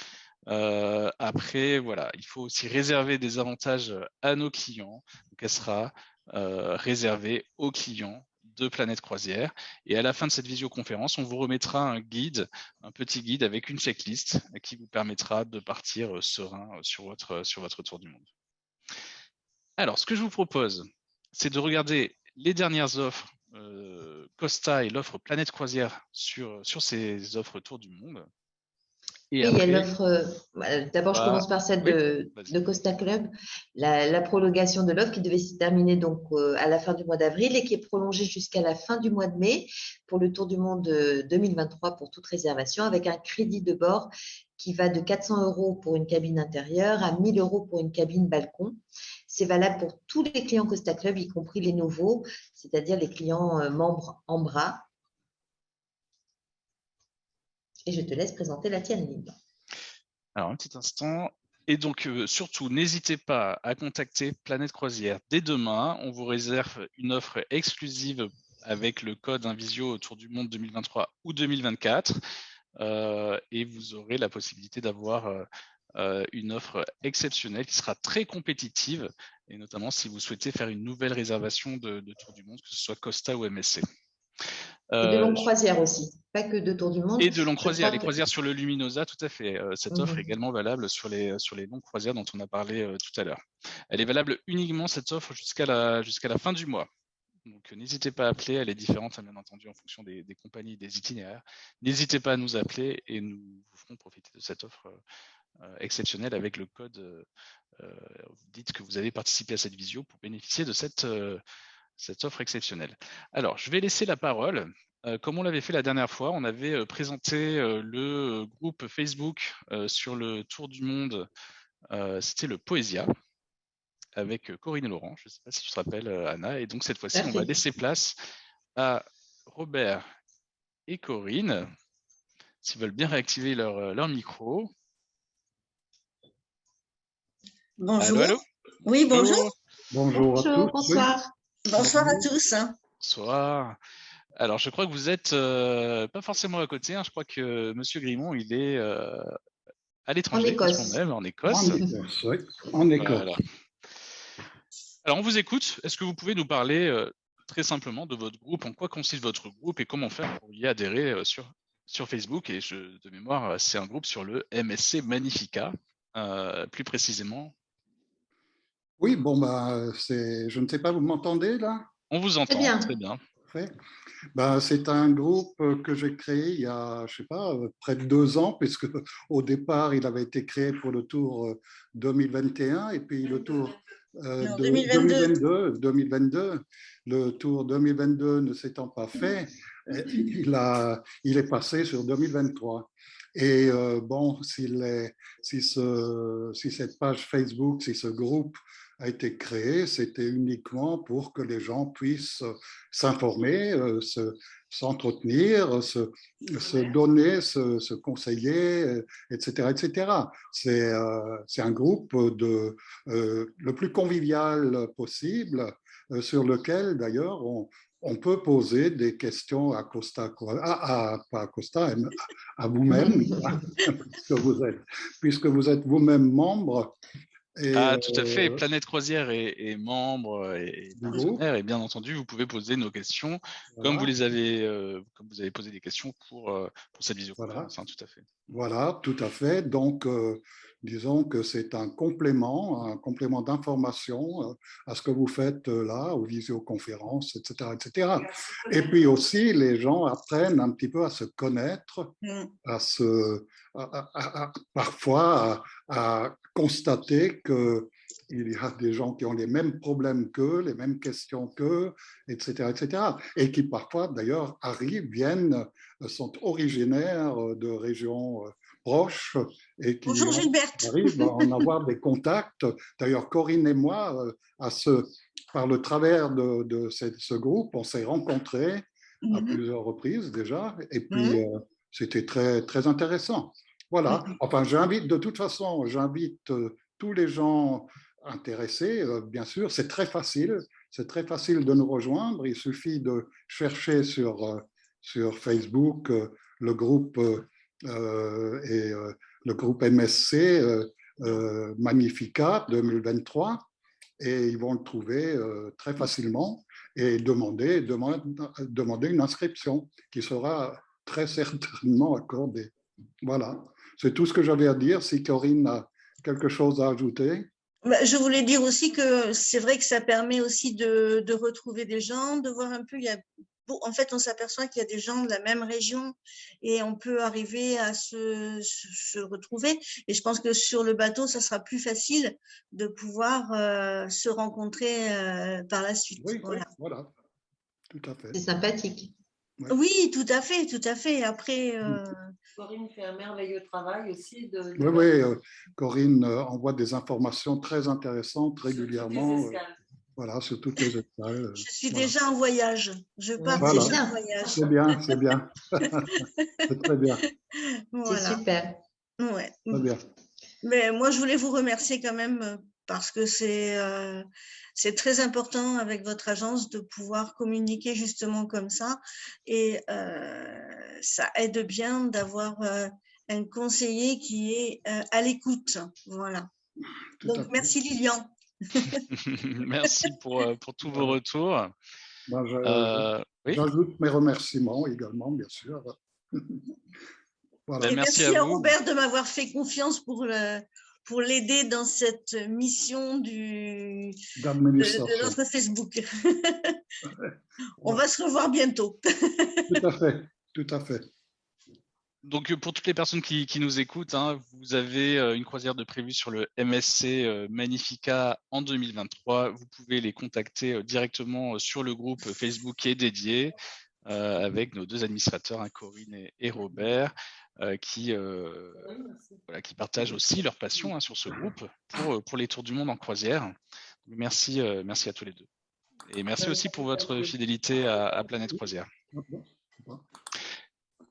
Après, voilà, il faut aussi réserver des avantages à nos clients. Donc, elle sera réservée aux clients de Planète Croisière. Et à la fin de cette visioconférence, on vous remettra un petit guide avec une checklist qui vous permettra de partir serein sur votre tour du monde. Alors, ce que je vous propose, c'est de regarder les dernières offres Costa et l'offre Planète Croisière sur ces offres Tour du Monde. Et oui, après, il y a l'offre. D'abord, je commence par celle de Costa Club, la prolongation de l'offre qui devait se terminer donc à la fin du mois d'avril et qui est prolongée jusqu'à la fin du mois de mai pour le Tour du Monde 2023 pour toute réservation avec un crédit de bord qui va de 400 € pour une cabine intérieure à 1 000 € pour une cabine balcon. C'est valable pour tous les clients Costa Club, y compris les nouveaux, c'est-à-dire les clients membres en bras. Et je te laisse présenter la tienne, Linda. Alors, un petit instant. Et donc, surtout, n'hésitez pas à contacter Planète Croisière dès demain. On vous réserve une offre exclusive avec le code Invisio Tour du Monde 2023 ou 2024. Et vous aurez la possibilité d'avoir une offre exceptionnelle qui sera très compétitive, et notamment si vous souhaitez faire une nouvelle réservation de tour du monde, que ce soit Costa ou MSC. Et de longue croisière aussi, pas que de tour du monde. Et de longue Je croisière, crois les que... croisières sur le Luminosa, tout à fait. Cette offre est également valable sur les longues croisières dont on a parlé tout à l'heure. Elle est valable uniquement, cette offre, jusqu'à la fin du mois. Donc n'hésitez pas à appeler, elle est différente bien entendu en fonction des compagnies, des itinéraires. N'hésitez pas à nous appeler et nous vous ferons profiter de cette offre exceptionnelle avec le code. Vous dites que vous avez participé à cette visio pour bénéficier de cette offre exceptionnelle. Alors, je vais laisser la parole. Comme on l'avait fait la dernière fois, on avait présenté le groupe Facebook sur le tour du monde. C'était le Poesia avec Corinne et Laurent. Je ne sais pas si tu te rappelles, Anna. Et donc, cette fois-ci, on va laisser place à Robert et Corinne, s'ils veulent bien réactiver leur micro. Bonjour. Allô, allô. Oui, bonjour. Bonjour à tous. Bonsoir. Bonsoir à tous. Bonsoir. Alors, je crois que vous êtes pas forcément à côté. Je crois que Monsieur Grimont, il est à l'étranger, En Écosse. même en Écosse. En Écosse, oui. En Écosse. Voilà. Alors, on vous écoute. Est-ce que vous pouvez nous parler très simplement de votre groupe, en quoi consiste votre groupe et comment faire pour y adhérer sur Facebook? Et de mémoire, c'est un groupe sur le MSC Magnifica, plus précisément. Oui, bon, je ne sais pas, vous m'entendez là? On vous entend, bien. très bien. C'est un groupe que j'ai créé il y a, je sais pas, près de 2 ans, puisque au départ, il avait été créé pour le Tour 2021 et puis le Tour 2022. Le Tour 2022 ne s'étant pas fait, il est passé sur 2023. Et bon, si cette page Facebook, si ce groupe a été créé, c'était uniquement pour que les gens puissent s'informer, s'entretenir, se donner, se conseiller, etc., etc. C'est un groupe le plus convivial possible, sur lequel d'ailleurs on peut poser des questions à Costa, pas à Costa, à vous-même, puisque vous êtes vous-même membre. Tout à fait. Planète Croisière est membre et partenaire, et bien entendu, vous pouvez poser nos questions, voilà, comme vous avez posé des questions pour cette visioconférence. Voilà. Tout à fait. Voilà, tout à fait. Donc, disons que c'est un complément d'information à ce que vous faites là, aux visioconférences, etc., etc. Et puis aussi, les gens apprennent un petit peu à se connaître, parfois à constater qu'il y a des gens qui ont les mêmes problèmes qu'eux, les mêmes questions qu'eux, etc., etc. Et qui parfois, d'ailleurs, sont originaires de régions proches et qui arrivent à en avoir des contacts. D'ailleurs, Corinne et moi, par le travers de ce groupe, on s'est rencontrés à plusieurs reprises déjà, et puis c'était très, très intéressant. Voilà. Enfin, de toute façon, j'invite tous les gens intéressés, bien sûr. C'est très facile de nous rejoindre. Il suffit de chercher sur Facebook le groupe le groupe MSC Magnifica 2023, et ils vont le trouver très facilement et demander une inscription qui sera très certainement accordée. Voilà, c'est tout ce que j'avais à dire. Si Corinne a quelque chose à ajouter. Je voulais dire aussi que c'est vrai que ça permet aussi de retrouver des gens, de voir un peu, en fait, on s'aperçoit qu'il y a des gens de la même région et on peut arriver à se retrouver. Et je pense que sur le bateau, ça sera plus facile de pouvoir se rencontrer par la suite. Oui, voilà, tout à fait. C'est sympathique. Ouais. Oui, tout à fait, tout à fait. Après, Corinne fait un merveilleux travail aussi. Oui, Corinne envoie des informations très intéressantes régulièrement. Voilà, sur toutes les escales. Je suis déjà en voyage. Je pars déjà en voyage. C'est bien, c'est bien. C'est très bien. Voilà. C'est super. Ouais. Très bien. Mais moi, je voulais vous remercier quand même parce que c'est très important avec votre agence de pouvoir communiquer justement comme ça. Et ça aide bien d'avoir un conseiller qui est à l'écoute. Voilà. Tout à Donc, fait. merci Lilian. Merci pour tous vos retours. Moi, Oui. j'ajoute mes remerciements également, bien sûr. Voilà. Et Merci merci à à vous. Robert de m'avoir fait confiance pour l'aider dans cette mission de notre Facebook. On va se revoir bientôt. Tout à fait, tout à fait. Donc, pour toutes les personnes qui nous écoutent, hein, vous avez une croisière de prévue sur le MSC Magnifica en 2023. Vous pouvez les contacter directement sur le groupe Facebook qui est dédié avec nos deux administrateurs, hein, Corinne et Robert, qui partagent aussi leur passion, hein, sur ce groupe pour les tours du monde en croisière. Merci à tous les deux. Et merci aussi pour votre fidélité à Planète Croisière.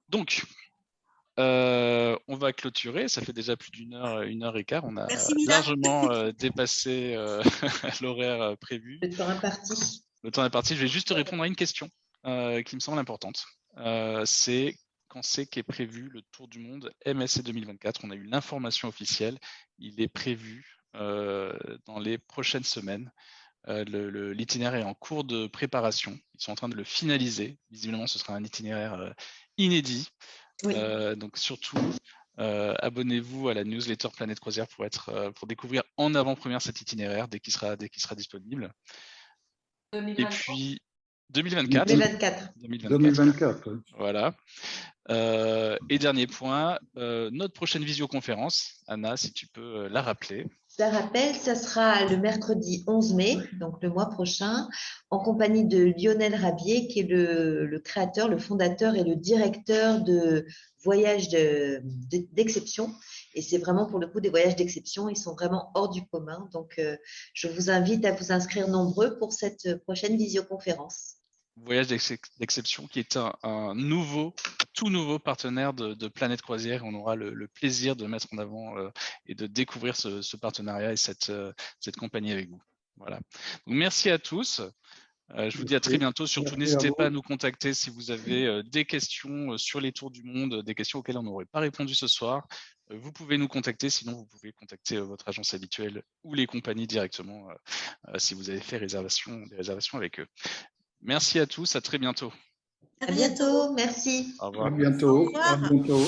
Donc, on va clôturer. Ça fait déjà plus d'une heure et quart. On a largement dépassé l'horaire prévu. Le temps est parti. Le temps est parti. Je vais juste répondre à une question qui me semble importante. C'est quand c'est qu'est prévu le Tour du Monde MSC 2024. On a eu l'information officielle. Il est prévu dans les prochaines semaines. L'itinéraire est en cours de préparation. Ils sont en train de le finaliser. Visiblement, ce sera un itinéraire inédit. Oui. Donc surtout, abonnez-vous à la newsletter Planète Croisière pour découvrir en avant-première cet itinéraire dès qu'il sera disponible. 2024. Et puis 2024. 2024. Voilà. Et dernier point, notre prochaine visioconférence, Anna, si tu peux la rappeler. Ça rappelle, ça sera le mercredi 11 mai, donc le mois prochain, en compagnie de Lionel Rabier, qui est le créateur, le fondateur et le directeur de voyages d'exception. Et c'est vraiment pour le coup des voyages d'exception. Ils sont vraiment hors du commun. Donc, je vous invite à vous inscrire nombreux pour cette prochaine visioconférence. Voyage d'exception qui est un tout nouveau partenaire de Planète Croisière. On aura le plaisir de mettre en avant et de découvrir ce partenariat et cette compagnie avec vous. Voilà. Donc, merci à tous. Je vous dis à très bientôt. Surtout, n'hésitez pas à nous contacter si vous avez des questions sur les tours du monde, des questions auxquelles on n'aurait pas répondu ce soir. Vous pouvez nous contacter. Sinon, vous pouvez contacter votre agence habituelle ou les compagnies directement si vous avez fait des réservations avec eux. Merci à tous, à très bientôt. À bientôt, merci. Au revoir. À bientôt. À bientôt.